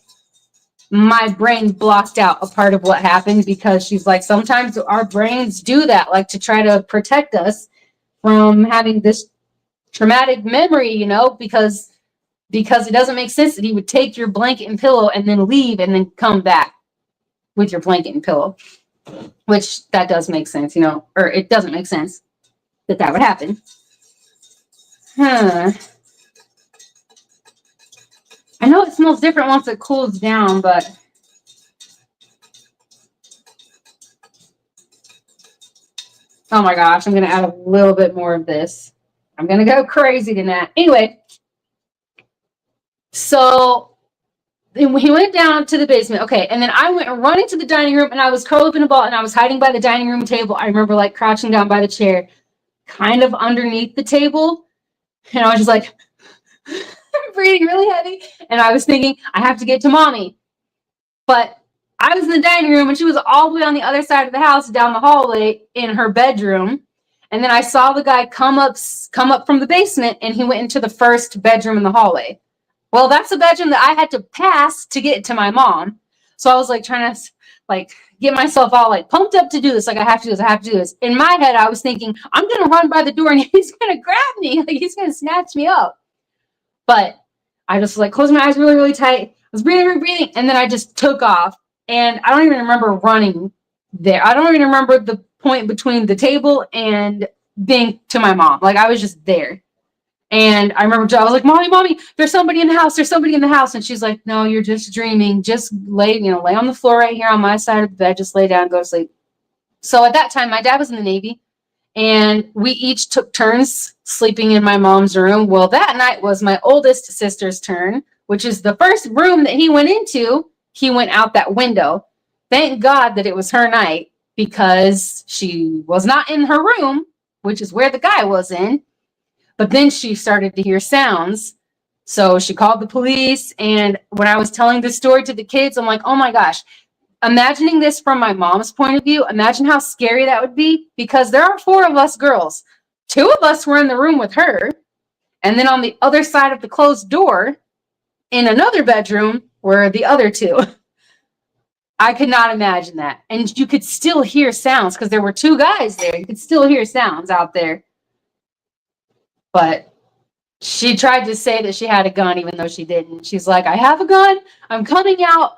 brain blocked out a part of what happened, because she's like, sometimes our brains do that, like to try to protect us from having this traumatic memory, because it doesn't make sense that he would take your blanket and pillow and then leave and then come back with your blanket and pillow, which that does make sense, or it doesn't make sense that would happen. I know it smells different once it cools down, but oh my gosh, I'm going to add a little bit more of this. I'm going to go crazy tonight. Anyway, so he went down to the basement. Okay, and then I went running to the dining room, and I was curled up in a ball, and I was hiding by the dining room table. I remember like crouching down by the chair, kind of underneath the table, and I was just like breathing really heavy, and I was thinking, I have to get to mommy. But I was in the dining room, and she was all the way on the other side of the house, down the hallway in her bedroom. And then I saw the guy come up from the basement, and he went into the first bedroom in the hallway. Well, that's the bedroom that I had to pass to get to my mom. So I was like trying to like get myself all like pumped up to do this. Like, I have to do this. In my head, I was thinking, I'm going to run by the door and he's going to grab me. Like, he's going to snatch me up. But I just like closed my eyes really, really tight. I was breathing. And then I just took off. And I don't even remember running there. I don't even remember the point between the table and being to my mom. Like, I was just there. And I remember I was like, mommy, there's somebody in the house. And she's like, no, you're just dreaming. Just lay on the floor right here on my side of the bed. Just lay down and go to sleep. So at that time, my dad was in the Navy, and we each took turns sleeping in my mom's room. Well, that night was my oldest sister's turn, which is the first room that he went into. He went out that window. Thank God that it was her night, because she was not in her room, which is where the guy was in. But then she started to hear sounds. So she called the police. And when I was telling this story to the kids, I'm like, oh my gosh, imagining this from my mom's point of view, imagine how scary that would be, because there are 4 of us girls. 2 of us were in the room with her. And then on the other side of the closed door, in another bedroom, were the other 2. I could not imagine that. And you could still hear sounds because there were 2 guys there. You could still hear sounds out there. But she tried to say that she had a gun, even though she didn't. She's like, I have a gun. I'm coming out.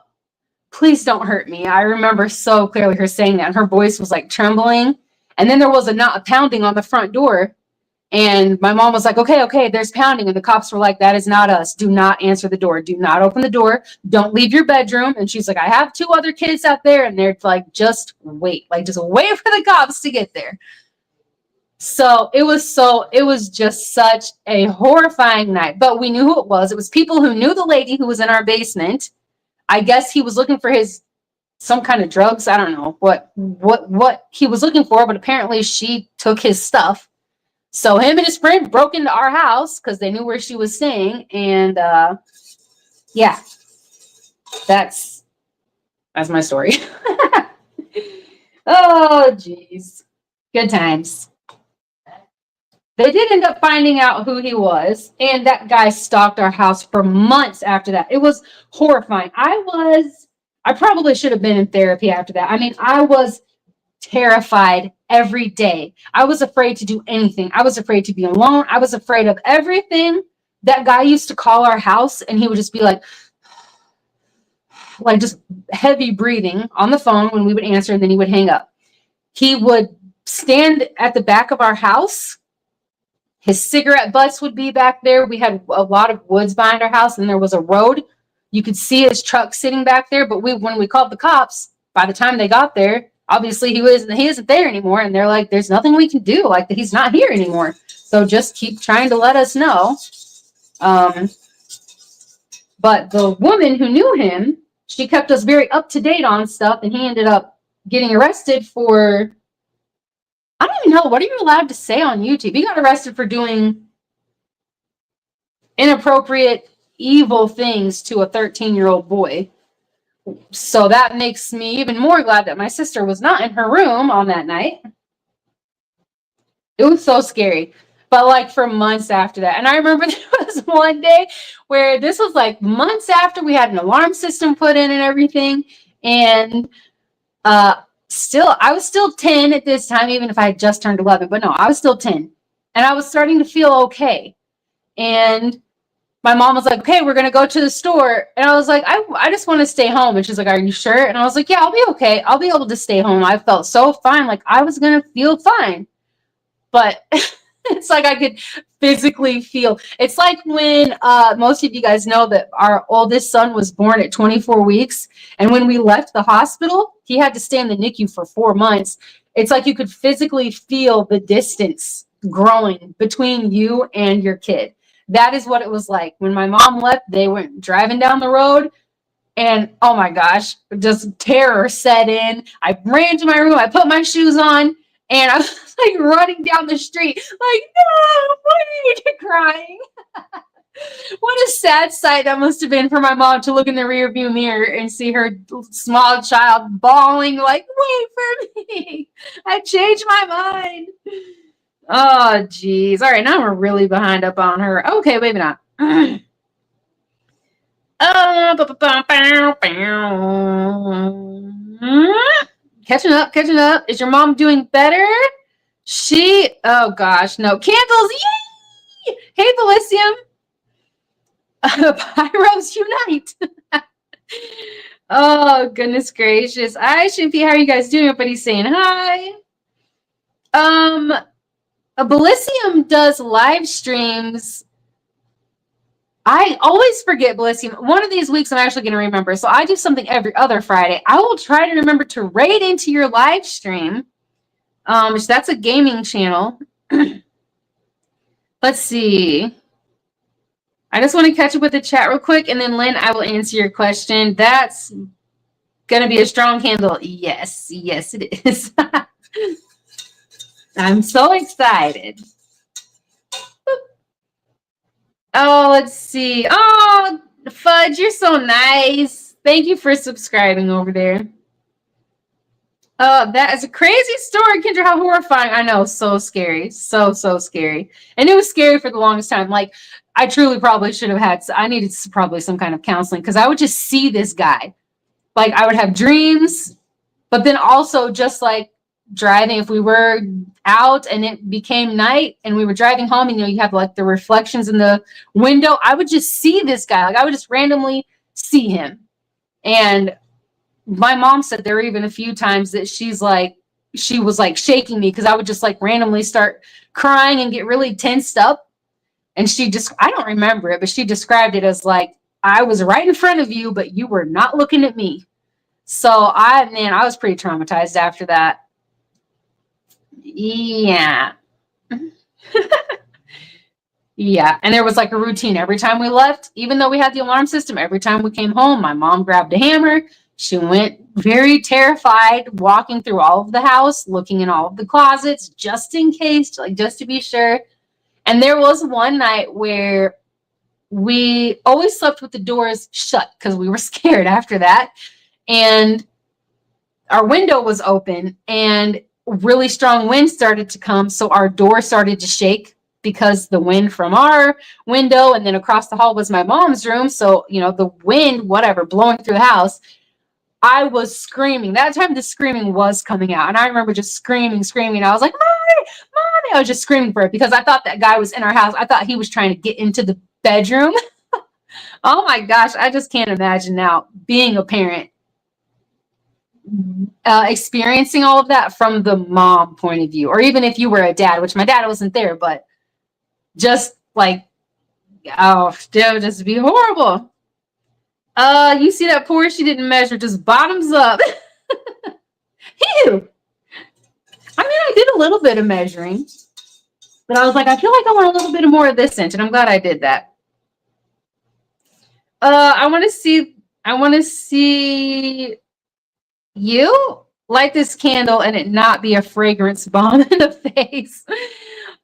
Please don't hurt me. I remember so clearly her saying that. And her voice was like trembling. And then there was a pounding on the front door. And my mom was like, okay, there's pounding. And the cops were like, that is not us. Do not answer the door. Do not open the door. Don't leave your bedroom. And she's like, I have 2 other kids out there. And they're like, just wait. Like, just wait for the cops to get there. So it was just such a horrifying night. But we knew who it was. It was people who knew the lady who was in our basement. I guess he was looking for some kind of drugs. I don't know what he was looking for, but apparently she took his stuff. So him and his friend broke into our house because they knew where she was staying. And yeah, that's my story. Oh, geez. Good times. They did end up finding out who he was. And that guy stalked our house for months after that. It was horrifying. I probably should have been in therapy after that. I mean, I was terrified every day. I was afraid to do anything. I was afraid to be alone. I was afraid of everything. That guy used to call our house and he would just be like just heavy breathing on the phone when we would answer, and then he would hang up. He would stand at the back of our house. His cigarette butts would be back there. We had a lot of woods behind our house, and there was a road. You could see his truck sitting back there, but when we called the cops, by the time they got there, obviously he isn't there anymore, and they're like, there's nothing we can do. Like, he's not here anymore. So just keep trying to let us know. But the woman who knew him, she kept us very up to date on stuff, and he ended up getting arrested for, I don't even know, what are you allowed to say on YouTube? He got arrested for doing inappropriate, evil things to a 13-year-old boy. So that makes me even more glad that my sister was not in her room on that night. It was so scary. But like for months after that. And I remember there was one day where this was like months after we had an alarm system put in and everything. And I was still 10 at this time, even if I had just turned 11. But no, I was still 10. And I was starting to feel okay. And my mom was like, okay, we're going to go to the store. And I was like, I just want to stay home. And she's like, are you sure? And I was like, yeah, I'll be okay. I'll be able to stay home. I felt so fine. Like I was going to feel fine. But it's like I could physically feel. It's like when most of you guys know that our oldest son was born at 24 weeks. And when we left the hospital, he had to stay in the NICU for 4 months. It's like you could physically feel the distance growing between you and your kid. That is what it was like. When my mom left, they went driving down the road. And oh my gosh, just terror set in. I ran to my room. I put my shoes on. And I was like running down the street, like, no, why are you crying? What a sad sight that must have been for my mom to look in the rearview mirror and see her small child bawling, like, wait for me. I changed my mind. Oh, geez. All right, now we're really behind up on her. Okay, maybe not. Catching up. Is your mom doing better? Oh gosh, no. Candles, yay! Hey, Belisium. Pyros unite. Oh, goodness gracious. Hi, Shimpy, how are you guys doing? Everybody's saying hi. Belisium does live streams. I always forget, Belisium. One of these weeks I'm actually going to remember. So I do something every other Friday. I will try to remember to raid into your live stream. That's a gaming channel. Let's see. I just want to catch up with the chat real quick, and then Lynn, I will answer your question. That's gonna be a strong candle. Yes, yes, it is. I'm so excited. Oh, let's see. Oh, Fudge, you're so nice. Thank you for subscribing over there. That is a crazy story, Kendra. How horrifying. I know. So scary. So scary. And it was scary for the longest time. Like, I truly probably should have I needed probably some kind of counseling because I would just see this guy. Like, I would have dreams, but then also just like driving, if we were out and it became night and we were driving home, and you have like the reflections in the window, I would just see this guy. Like, I would just randomly see him. And my mom said there were even a few times that she was like shaking me because I would just like randomly start crying and get really tensed up. And I don't remember it, but she described it as like, I was right in front of you, but you were not looking at me. So I was pretty traumatized after that. Yeah. Yeah. And there was like a routine every time we left, even though we had the alarm system, every time we came home, my mom grabbed a hammer. She went very terrified, walking through all of the house, looking in all of the closets, just in case, like just to be sure. And there was one night where we always slept with the doors shut because we were scared after that. And our window was open and really strong wind started to come. So our door started to shake because the wind from our window and then across the hall was my mom's room. So, the wind, whatever, blowing through the house. I was screaming. That time the screaming was coming out. And I remember just screaming. I was like, Mommy, Mommy. I was just screaming for it because I thought that guy was in our house. I thought he was trying to get into the bedroom. Oh my gosh. I just can't imagine now being a parent, experiencing all of that from the mom point of view. Or even if you were a dad, which my dad wasn't there, but just like, oh, that would just be horrible. You see that pour? She didn't measure, just bottoms up. Ew. I mean, I did a little bit of measuring, but I was like, I feel like I want a little bit more of this inch, and I'm glad I did that. I want to see you light this candle and it not be a fragrance bomb in the face.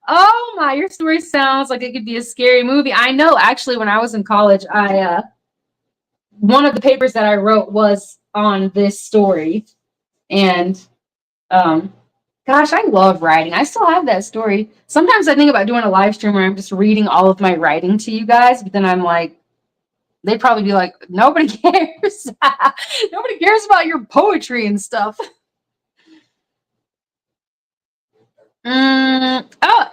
Oh my, your story sounds like it could be a scary movie. I know, actually, when I was in college, one of the papers that I wrote was on this story. And gosh, I love writing. I still have that story. Sometimes I think about doing a live stream where I'm just reading all of my writing to you guys, but then I'm like, they'd probably be like, nobody cares. Nobody cares about your poetry and stuff. Oh,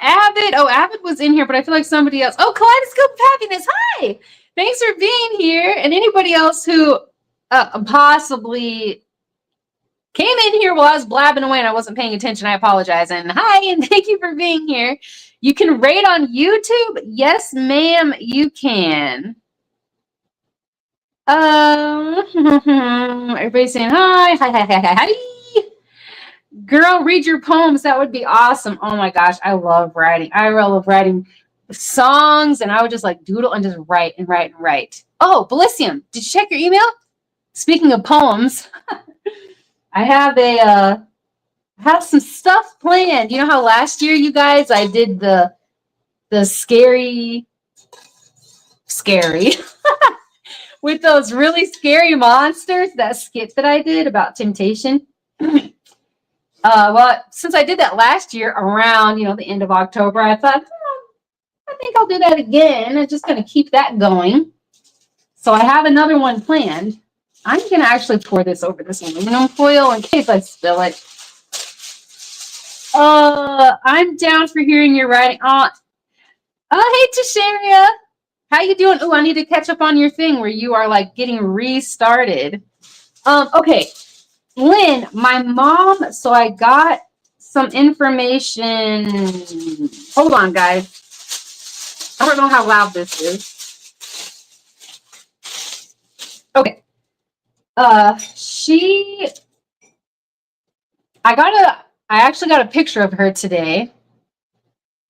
Avid. Oh, Avid was in here, but I feel like somebody else. Oh, Kaleidoscope of Happiness. Hi. Thanks for being here. And anybody else who possibly came in here while I was blabbing away and I wasn't paying attention, I apologize. And hi, and thank you for being here. You can rate on YouTube. Yes, ma'am, you can. Everybody's saying hi. Hi. Girl, read your poems. That would be awesome. Oh my gosh, I love writing. I love writing songs, and I would just like doodle and just write and write and write. Oh, Bellisium, did you check your email? Speaking of poems, I have some stuff planned. You know how last year, you guys, I did the scary with those really scary monsters, that skit that I did about temptation. Well, since I did that last year around, the end of October, I thought, I think I'll do that again. I'm just going to keep that going. So I have another one planned. I'm going to actually pour this over this aluminum foil in case I spill it. I'm down for hearing your writing. Oh, hey, Tasharia. How you doing? Oh, I need to catch up on your thing where you are like getting restarted. Okay. Lynn, my mom, so I got some information. Hold on, guys. I don't know how loud this is. Okay. I actually got a picture of her today.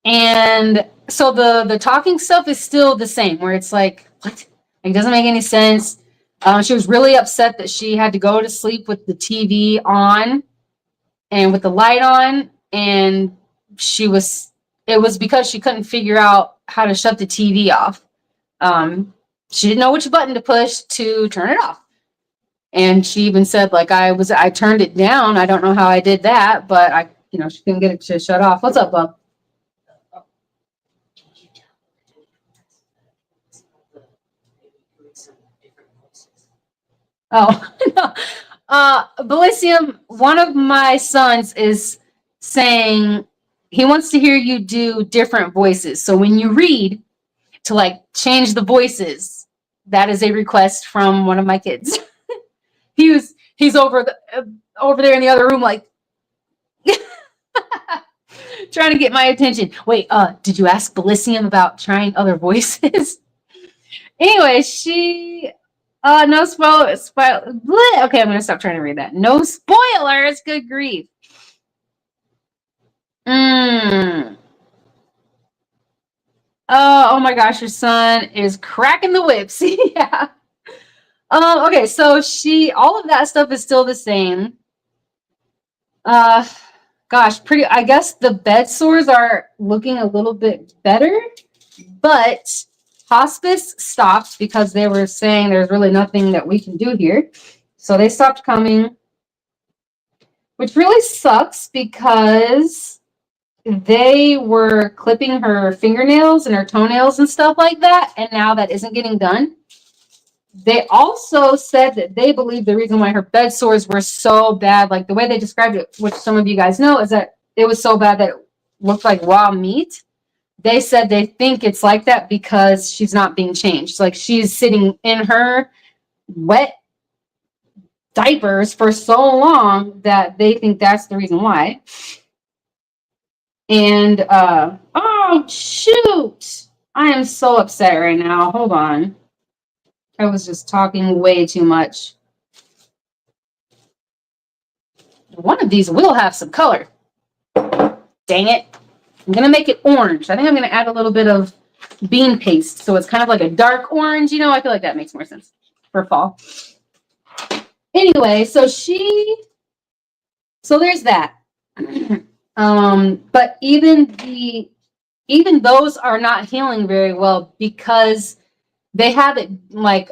And so the talking stuff is still the same, where it's like, what? It doesn't make any sense. She was really upset that she had to go to sleep with the TV on and with the light on, and it was because she couldn't figure out how to shut the TV off. She didn't know which button to push to turn it off. And she even said, like, I turned it down. I don't know how I did that, but she couldn't get it to shut off. What's up, Bub? Oh, no. Belisium, one of my sons is saying he wants to hear you do different voices. So when you read, to like change the voices, that is a request from one of my kids. He's over there in the other room, like trying to get my attention. Wait, did you ask Belisium about trying other voices? Anyway, no spoilers. Okay, I'm gonna stop trying to read that. No spoilers. Good grief. Oh my gosh, your son is cracking the whips. Yeah. Okay, so all of that stuff is still the same. Gosh, I guess the bed sores are looking a little bit better, but hospice stopped because they were saying there's really nothing that we can do here. So they stopped coming, which really sucks because they were clipping her fingernails and her toenails and stuff like that, and now that isn't getting done. They also said that they believe the reason why her bed sores were so bad, like the way they described it, which some of you guys know, is that it was so bad that it looked like raw meat. They said they think it's like that because she's not being changed. Like she's sitting in her wet diapers for so long that they think that's the reason why. And, oh, shoot. I am so upset right now. Hold on. I was just talking way too much. One of these will have some color. Dang it. I'm going to make it orange. I think I'm going to add a little bit of bean paste. So it's kind of like a dark orange. I feel like that makes more sense for fall. Anyway, so there's that. But even those are not healing very well because they have it like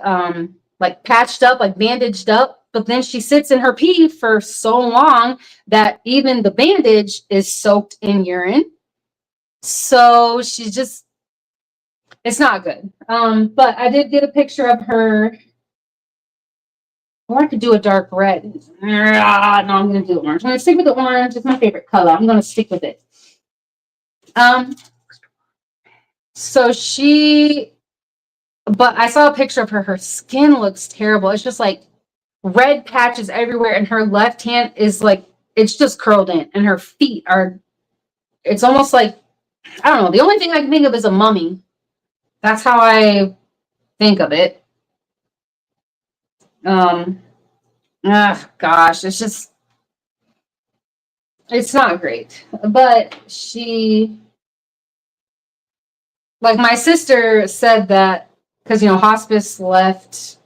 patched up, like bandaged up. But then she sits in her pee for so long that even the bandage is soaked in urine. So it's not good. But I did get a picture of her. Or I could do a dark red. No, I'm going to do orange. I'm going to stick with the orange. It's my favorite color. I'm going to stick with it. So but I saw a picture of her. Her skin looks terrible. It's just like red patches everywhere. And her left hand is like, it's just curled in. And her feet it's almost like, I don't know. The only thing I can think of is a mummy. That's how I think of it. Gosh, it's not great. But like my sister said that, because, hospice left,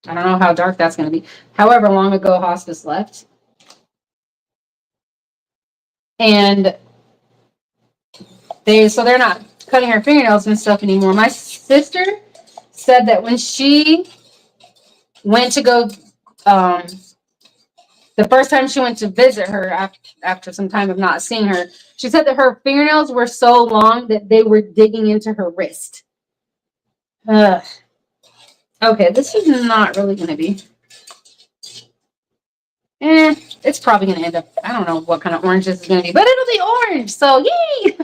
I don't know how dark that's going to be. However long ago hospice left. And they're not cutting her fingernails and stuff anymore. My sister said that when she went to go, the first time she went to visit her after some time of not seeing her, she said that her fingernails were so long that they were digging into her wrist. Okay, this is not really going to be. It's probably going to end up, I don't know what kind of orange this is going to be, but it'll be orange, so yay!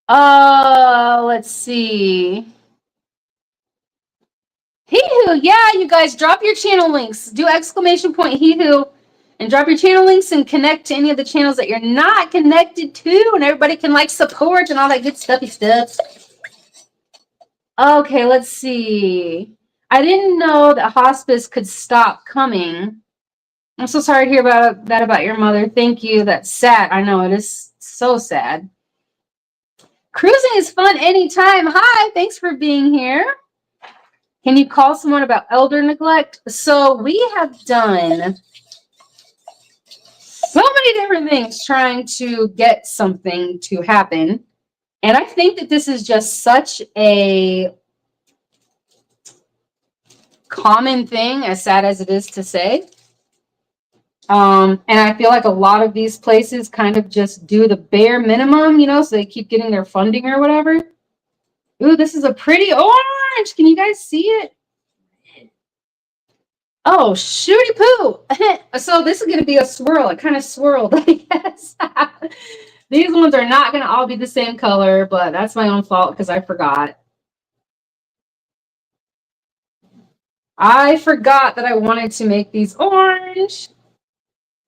Let's see. Hee-hoo, yeah, you guys, drop your channel links. Do ! Hee-hoo, and drop your channel links and connect to any of the channels that you're not connected to, and everybody can, support and all that good stuffy stuff. Okay, let's see. I didn't know that hospice could stop coming. I'm so sorry to hear about that about your mother. Thank you. That's sad. I know it is so sad. Cruising is fun anytime. Hi, thanks for being here. Can you call someone about elder neglect? So we have done so many different things trying to get something to happen. And I think that this is just such a common thing, as sad as it is to say. And I feel like a lot of these places kind of just do the bare minimum, you know, so they keep getting their funding or whatever. Ooh, this is a pretty orange. Can you guys see it? Oh, shooty poo. So this is going to be a swirl. It kind of swirled, I guess. These ones are not going to all be the same color, but that's my own fault because I forgot. I forgot that I wanted to make these orange.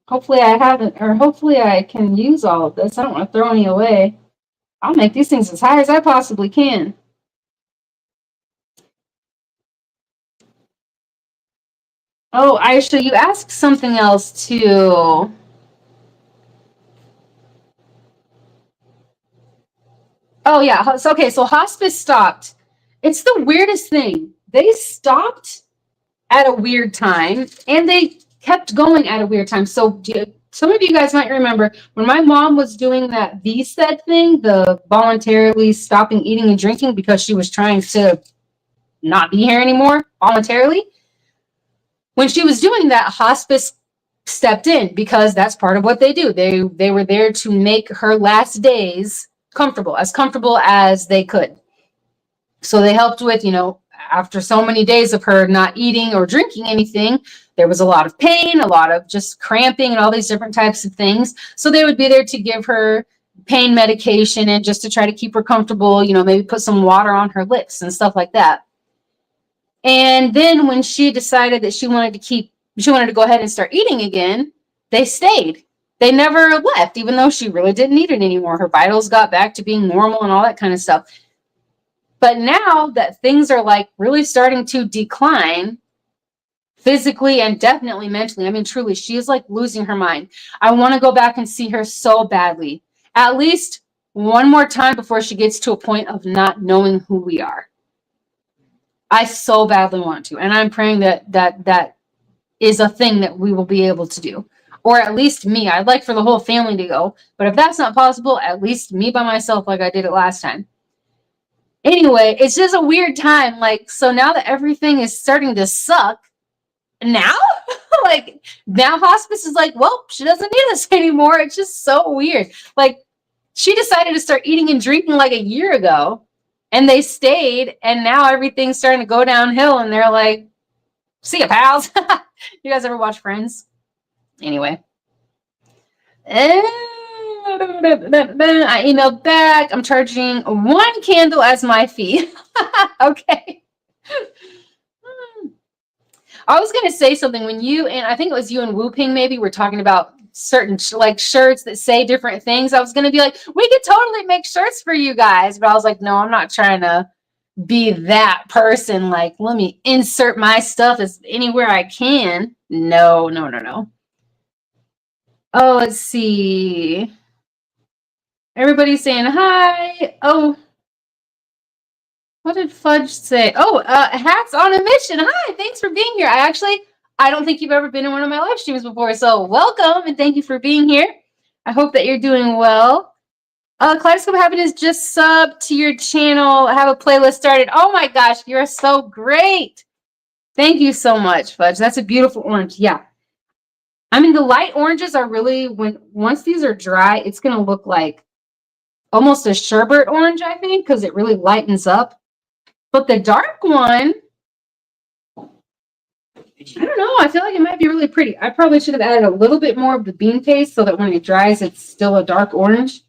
Hopefully I haven't, or hopefully I can use all of this. I don't want to throw any away. I'll make these things as high as I possibly can. Oh, Aisha, you asked something else too. Oh, yeah. So, okay, so hospice stopped. It's the weirdest thing. They stopped at a weird time and they kept going at a weird time. So some of you guys might remember when my mom was doing that VSED thing, the voluntarily stopping eating and drinking because she was trying to not be here anymore voluntarily. When she was doing that, hospice stepped in because that's part of what they do. They were there to make her last days comfortable as they could. So they helped with, you know, after so many days of her not eating or drinking anything, there was a lot of pain, a lot of just cramping and all these different types of things. So they would be there to give her pain medication and just to try to keep her comfortable, you know, maybe put some water on her lips and stuff like that. And then when she decided that she wanted to go ahead and start eating again, they stayed. They never left, even though she really didn't need it anymore. Her vitals got back to being normal and all that kind of stuff. But now that things are like really starting to decline physically and definitely mentally, I mean, truly, she is like losing her mind. I want to go back and see her so badly, at least one more time before she gets to a point of not knowing who we are. I so badly want to. And I'm praying that is a thing that we will be able to do. Or at least me. I'd like for the whole family to go. But if that's not possible, at least me by myself like I did it last time. Anyway, it's just a weird time. Like, so now that everything is starting to suck, now? Like, now hospice is like, well, she doesn't need us anymore. It's just so weird. Like, she decided to start eating and drinking like a year ago, and they stayed, and now everything's starting to go downhill, and they're like, see ya, pals. You guys ever watch Friends? Anyway. I emailed back. I'm charging 1 candle as my fee. Okay. I was going to say something when you, and I think it was you and Wu Ping maybe, were talking about certain like shirts that say different things. I was going to be like, we could totally make shirts for you guys. But I was like, no, I'm not trying to be that person. Like, let me insert my stuff as anywhere I can. No. Oh, let's see. Everybody's saying hi. Oh, what did Fudge say? Oh, Hats on a Mission. Hi, thanks for being here. I don't think you've ever been in one of my live streams before, so welcome and thank you for being here. I hope that you're doing well. Kaleidoscope Happiness just sub to your channel. I have a playlist started. Oh my gosh, you're so great. Thank you so much, Fudge. That's a beautiful orange. Yeah. I mean, the light oranges are really, once these are dry, it's going to look like almost a sherbet orange, I think, because it really lightens up. But the dark one, I don't know. I feel like it might be really pretty. I probably should have added a little bit more of the bean paste so that when it dries, it's still a dark orange.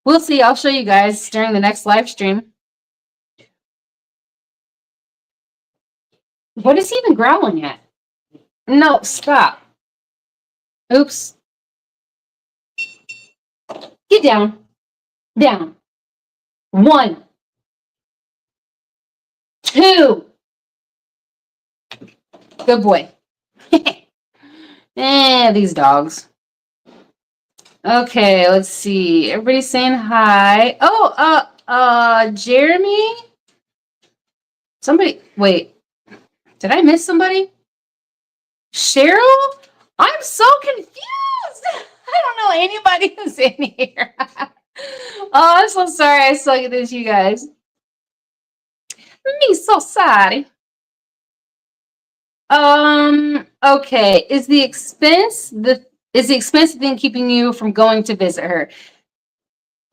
We'll see. I'll show you guys during the next live stream. What is he even growling at? No, stop. Oops. Get down. Down. 1, 2. Good boy. These dogs. Okay, let's see. Everybody's saying hi. Oh, Jeremy? Somebody, wait. Did I miss somebody? Cheryl? I'm so confused. I don't know anybody who's in here. Oh, I'm so sorry I suck at this, you guys. Me so sorry. Okay. Is the expense the thing keeping you from going to visit her?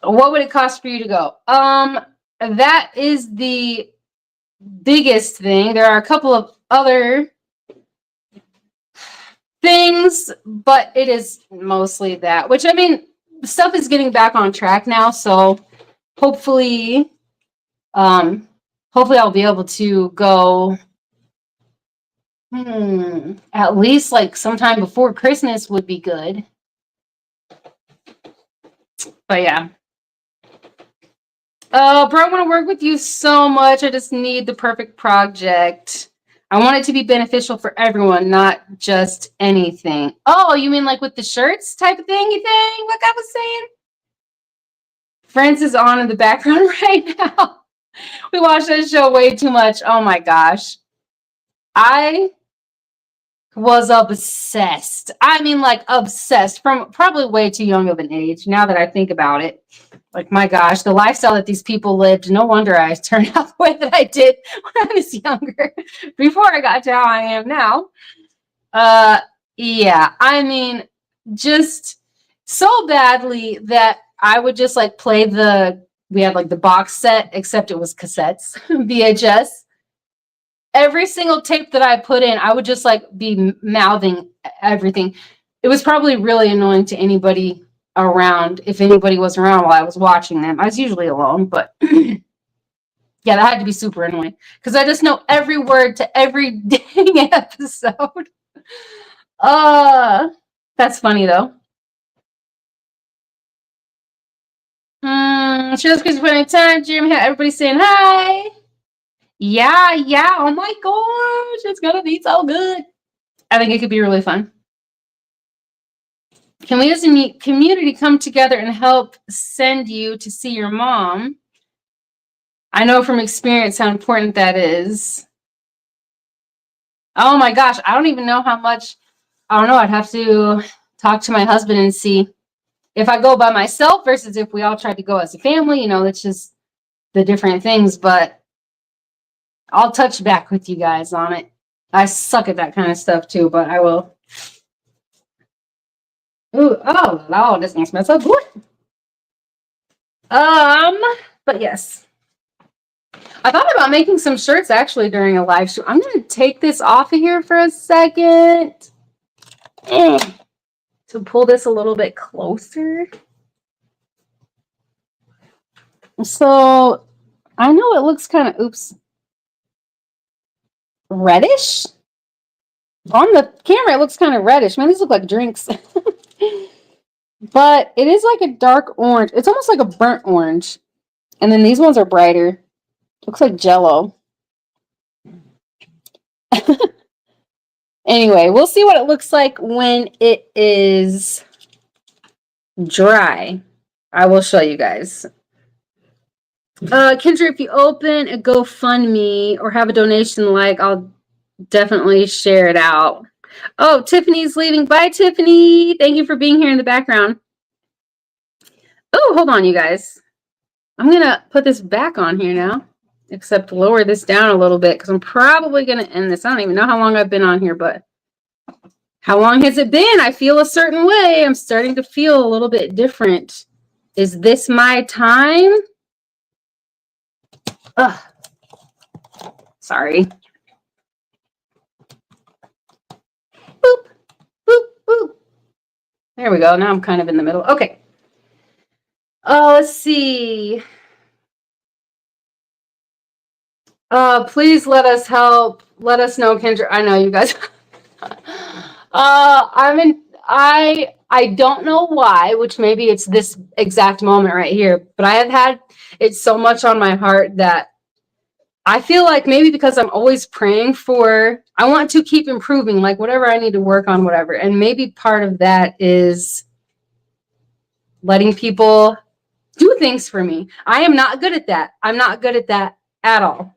What would it cost for you to go? That is the biggest thing. There are a couple of other things, but it is mostly that, which I mean, stuff is getting back on track now, so hopefully I'll be able to go at least like sometime before Christmas would be good. But yeah. Bro, I want to work with you so much. I just need the perfect project. I want it to be beneficial for everyone, not just anything. Oh, you mean like with the shirts type of thing, you think? Like I was saying? Friends is on in the background right now. We watch that show way too much. Oh my gosh. I was obsessed. I mean, like obsessed from probably way too young of an age. Now that I think about it, like my gosh, the lifestyle that these people lived. No wonder I turned out the way that I did when I was younger, before I got to how I am now. Yeah, I mean, just so badly that I would just like play we had like the box set, except it was cassettes, VHS. Every single tape that I put in, I would just like be mouthing everything. It was probably really annoying to anybody around, if anybody was around while I was watching them. I was usually alone, but yeah, that had to be super annoying because I just know every word to every dang episode. That's funny though. Cheers, Chris, for any time. Jim, everybody saying hi. Yeah. Oh my gosh, it's gonna be so good. I think it could be really fun. Can we as a community come together and help send you to see your mom? I know from experience how important that is. Oh my gosh, I don't even know how much. I don't know. I'd have to talk to my husband and see if I go by myself versus if we all tried to go as a family. You know, it's just the different things, but I'll touch back with you guys on it. I suck at that kind of stuff too, but I will. Ooh, oh Lord, this one smells so good. But yes. I thought about making some shirts actually during a live show. I'm gonna take this off of here for a second. To pull this a little bit closer. So I know it looks kind of reddish. On the camera, it looks kind of reddish. Man, these look like drinks. But it is like a dark orange. It's almost like a burnt orange. And then these ones are brighter. Looks like Jell-O. Anyway, we'll see what it looks like when it is dry. I will show you guys. Kendra, if you open a GoFundMe or have a donation like, I'll definitely share it out. Oh, Tiffany's leaving. Bye, Tiffany. Thank you for being here in the background. Oh, hold on, you guys. I'm going to put this back on here now, except lower this down a little bit because I'm probably going to end this. I don't even know how long I've been on here, but how long has it been? I feel a certain way. I'm starting to feel a little bit different. Is this my time? Ugh. Sorry. Boop, boop, boop. There we go. Now I'm kind of in the middle. Okay. Let's see. Please let us help. Let us know, Kendra. I know you guys. I don't know why, which maybe it's this exact moment right here, but I have had it so much on my heart that I feel like maybe because I'm always praying for, I want to keep improving, like whatever I need to work on, whatever. And maybe part of that is letting people do things for me. I am not good at that. I'm not good at that at all.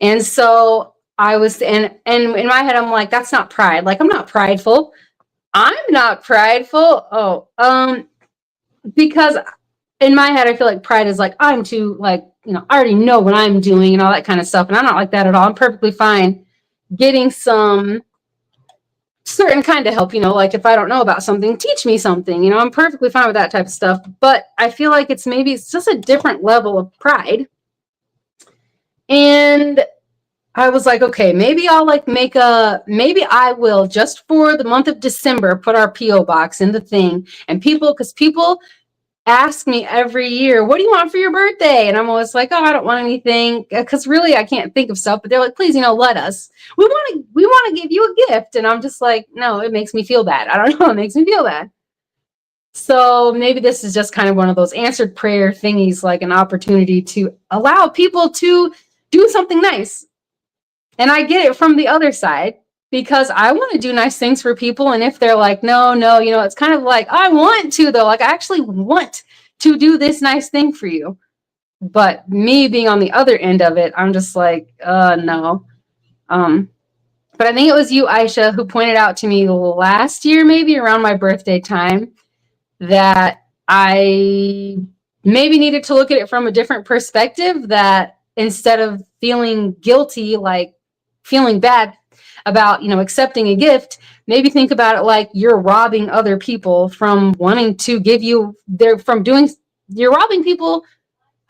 And so I was, and in my head, I'm like, that's not pride. Like, I'm not prideful. I'm not prideful. Because in my head, I feel like pride is like, I'm too, like, you know, I already know what I'm doing and all that kind of stuff. And I'm not like that at all. I'm perfectly fine getting some certain kind of help, you know, like if I don't know about something, teach me something, you know, I'm perfectly fine with that type of stuff. But I feel like it's just a different level of pride. And I was like, okay, maybe I'll like maybe I will just for the month of December, put our P.O. box in the thing. And because people ask me every year, what do you want for your birthday? And I'm always like, oh, I don't want anything. Because really, I can't think of stuff. But they're like, please, you know, let us. We want to give you a gift. And I'm just like, no, it makes me feel bad. I don't know. It makes me feel bad. So maybe this is just kind of one of those answered prayer thingies, like an opportunity to allow people to do something nice. And I get it from the other side because I want to do nice things for people. And if they're like, no, you know, it's kind of like, I want to, though. Like, I actually want to do this nice thing for you. But me being on the other end of it, I'm just like, no. But I think it was you, Aisha, who pointed out to me last year, maybe around my birthday time, that I maybe needed to look at it from a different perspective, that instead of feeling guilty, like feeling bad about, you know, accepting a gift, maybe think about it like you're robbing other people from wanting to give you you're robbing people,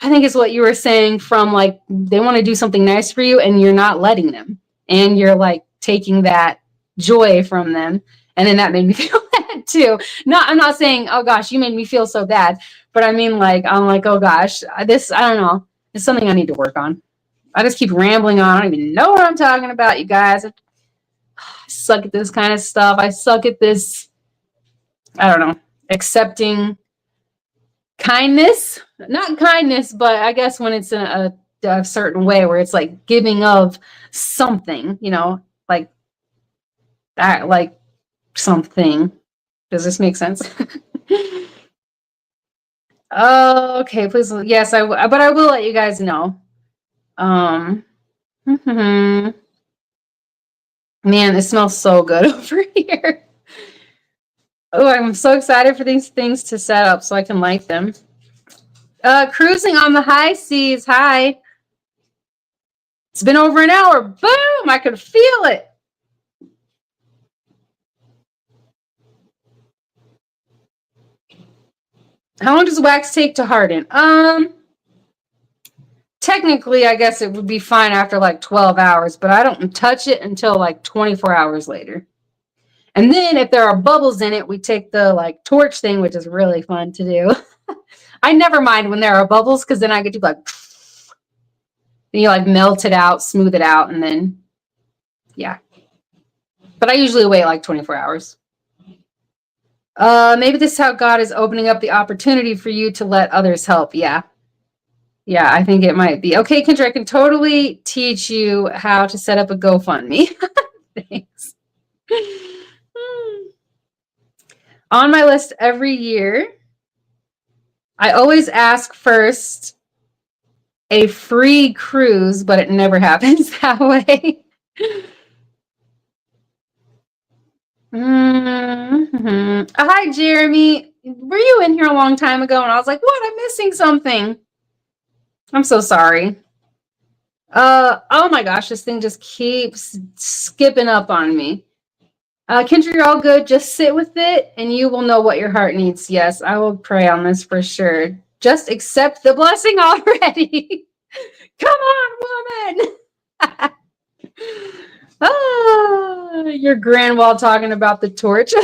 I think is what you were saying, from like they want to do something nice for you and you're not letting them, and you're like taking that joy from them. And then that made me feel bad too. I'm not saying, oh gosh, you made me feel so bad, but I mean, like, I'm like, oh gosh, I don't know. It's something I need to work on. I just keep rambling on. I don't even know what I'm talking about, you guys. I suck at this kind of stuff. I suck at this, I don't know, accepting kindness. Not kindness, but I guess when it's in a certain way where it's like giving of something, you know, like that, like something. Does this make sense? Okay, please. Yes, but I will let you guys know. Man, it smells so good over here. Oh, I'm so excited for these things to set up so I can light them. Cruising on the high seas. Hi. It's been over an hour. Boom! I could feel it. How long does wax take to harden? Technically, I guess it would be fine after like 12 hours, but I don't touch it until like 24 hours later. And then if there are bubbles in it, we take the like torch thing, which is really fun to do. I never mind when there are bubbles, because then I get to like, then you like melt it out, smooth it out, and then, yeah. But I usually wait like 24 hours. Maybe this is how God is opening up the opportunity for you to let others help. Yeah. Yeah, I think it might be. Okay, Kendra, I can totally teach you how to set up a GoFundMe. Thanks. On my list every year, I always ask first a free cruise, but it never happens that way. Hi, Jeremy. Were you in here a long time ago? And I was like, what? I'm missing something. I'm so sorry. Oh my gosh, this thing just keeps skipping up on me. Kendra, you're all good. Just sit with it and you will know what your heart needs. Yes, I will pray on this for sure. Just accept the blessing already. Come on, woman. Your grandma talking about the torch.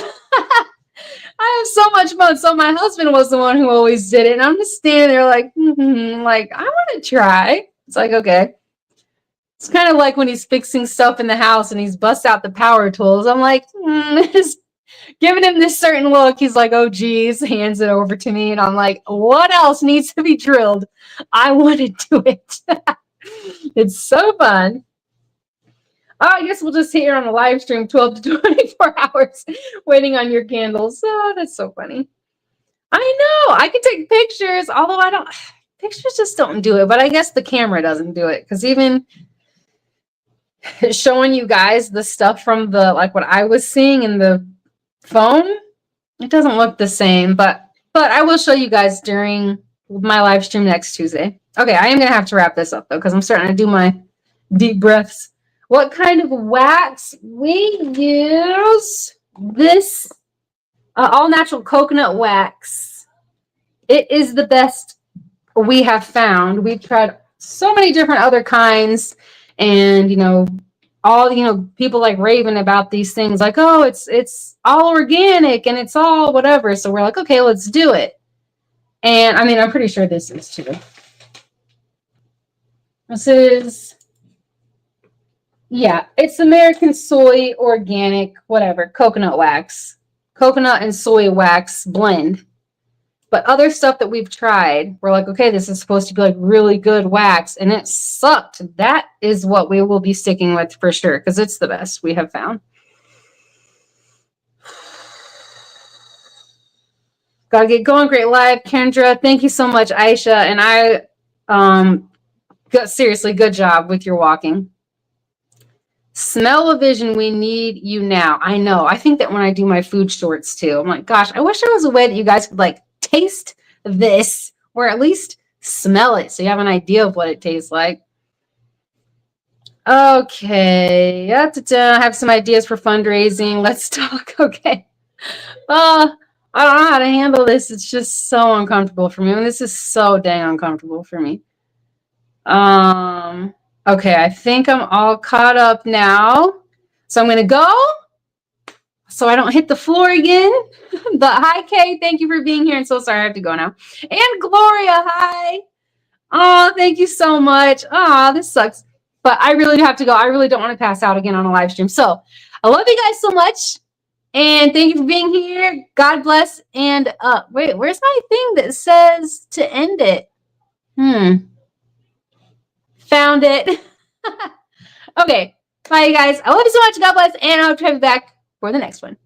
I have so much fun. So my husband was the one who always did it. And I'm just standing there like, like, I want to try. It's like, okay. It's kind of like when he's fixing stuff in the house and he's busts out the power tools. I'm like, just giving him this certain look. He's like, oh, geez, hands it over to me. And I'm like, what else needs to be drilled? I want to do it. It's so fun. Oh, I guess we'll just sit here on the live stream 12 to 24 hours waiting on your candles. Oh, that's so funny. I know. I can take pictures, although I don't. Pictures just don't do it, but I guess the camera doesn't do it because even showing you guys the stuff from the, like what I was seeing in the phone, it doesn't look the same, but I will show you guys during my live stream next Tuesday. Okay, I am going to have to wrap this up though because I'm starting to do my deep breaths. What kind of wax? We use this all natural coconut wax. It is the best we have found. We've tried so many different other kinds, and all people like raving about these things, like, oh, it's all organic and it's all whatever. So we're like, okay, let's do it. And I mean, I'm pretty sure this is too. This is, yeah, it's American soy organic, whatever, coconut wax, coconut and soy wax blend. But other stuff that we've tried, we're like, okay, this is supposed to be like really good wax, and it sucked. That is what we will be sticking with for sure, because it's the best we have found. Gotta get going. Great live, Kendra. Thank you so much, Aisha. And seriously, good job with your walking. Smell-o-vision, we need you now. I know. I think that when I do my food shorts too, I'm like, gosh, I wish there was a way that you guys could like taste this, or at least smell it, so you have an idea of what it tastes like. Okay, I have some ideas for fundraising. Let's talk. Okay. I don't know how to handle this. It's just so uncomfortable for me. I mean, this is so dang uncomfortable for me. Okay, I think I'm all caught up now. So I'm going to go so I don't hit the floor again. But hi, Kay. Thank you for being here. And so sorry I have to go now. And Gloria, hi. Oh, thank you so much. Oh, this sucks. But I really have to go. I really don't want to pass out again on a live stream. So I love you guys so much. And thank you for being here. God bless. And wait, where's my thing that says to end it? Found it. Okay. Bye, you guys. I love you so much. God bless. And I'll try to be back for the next one.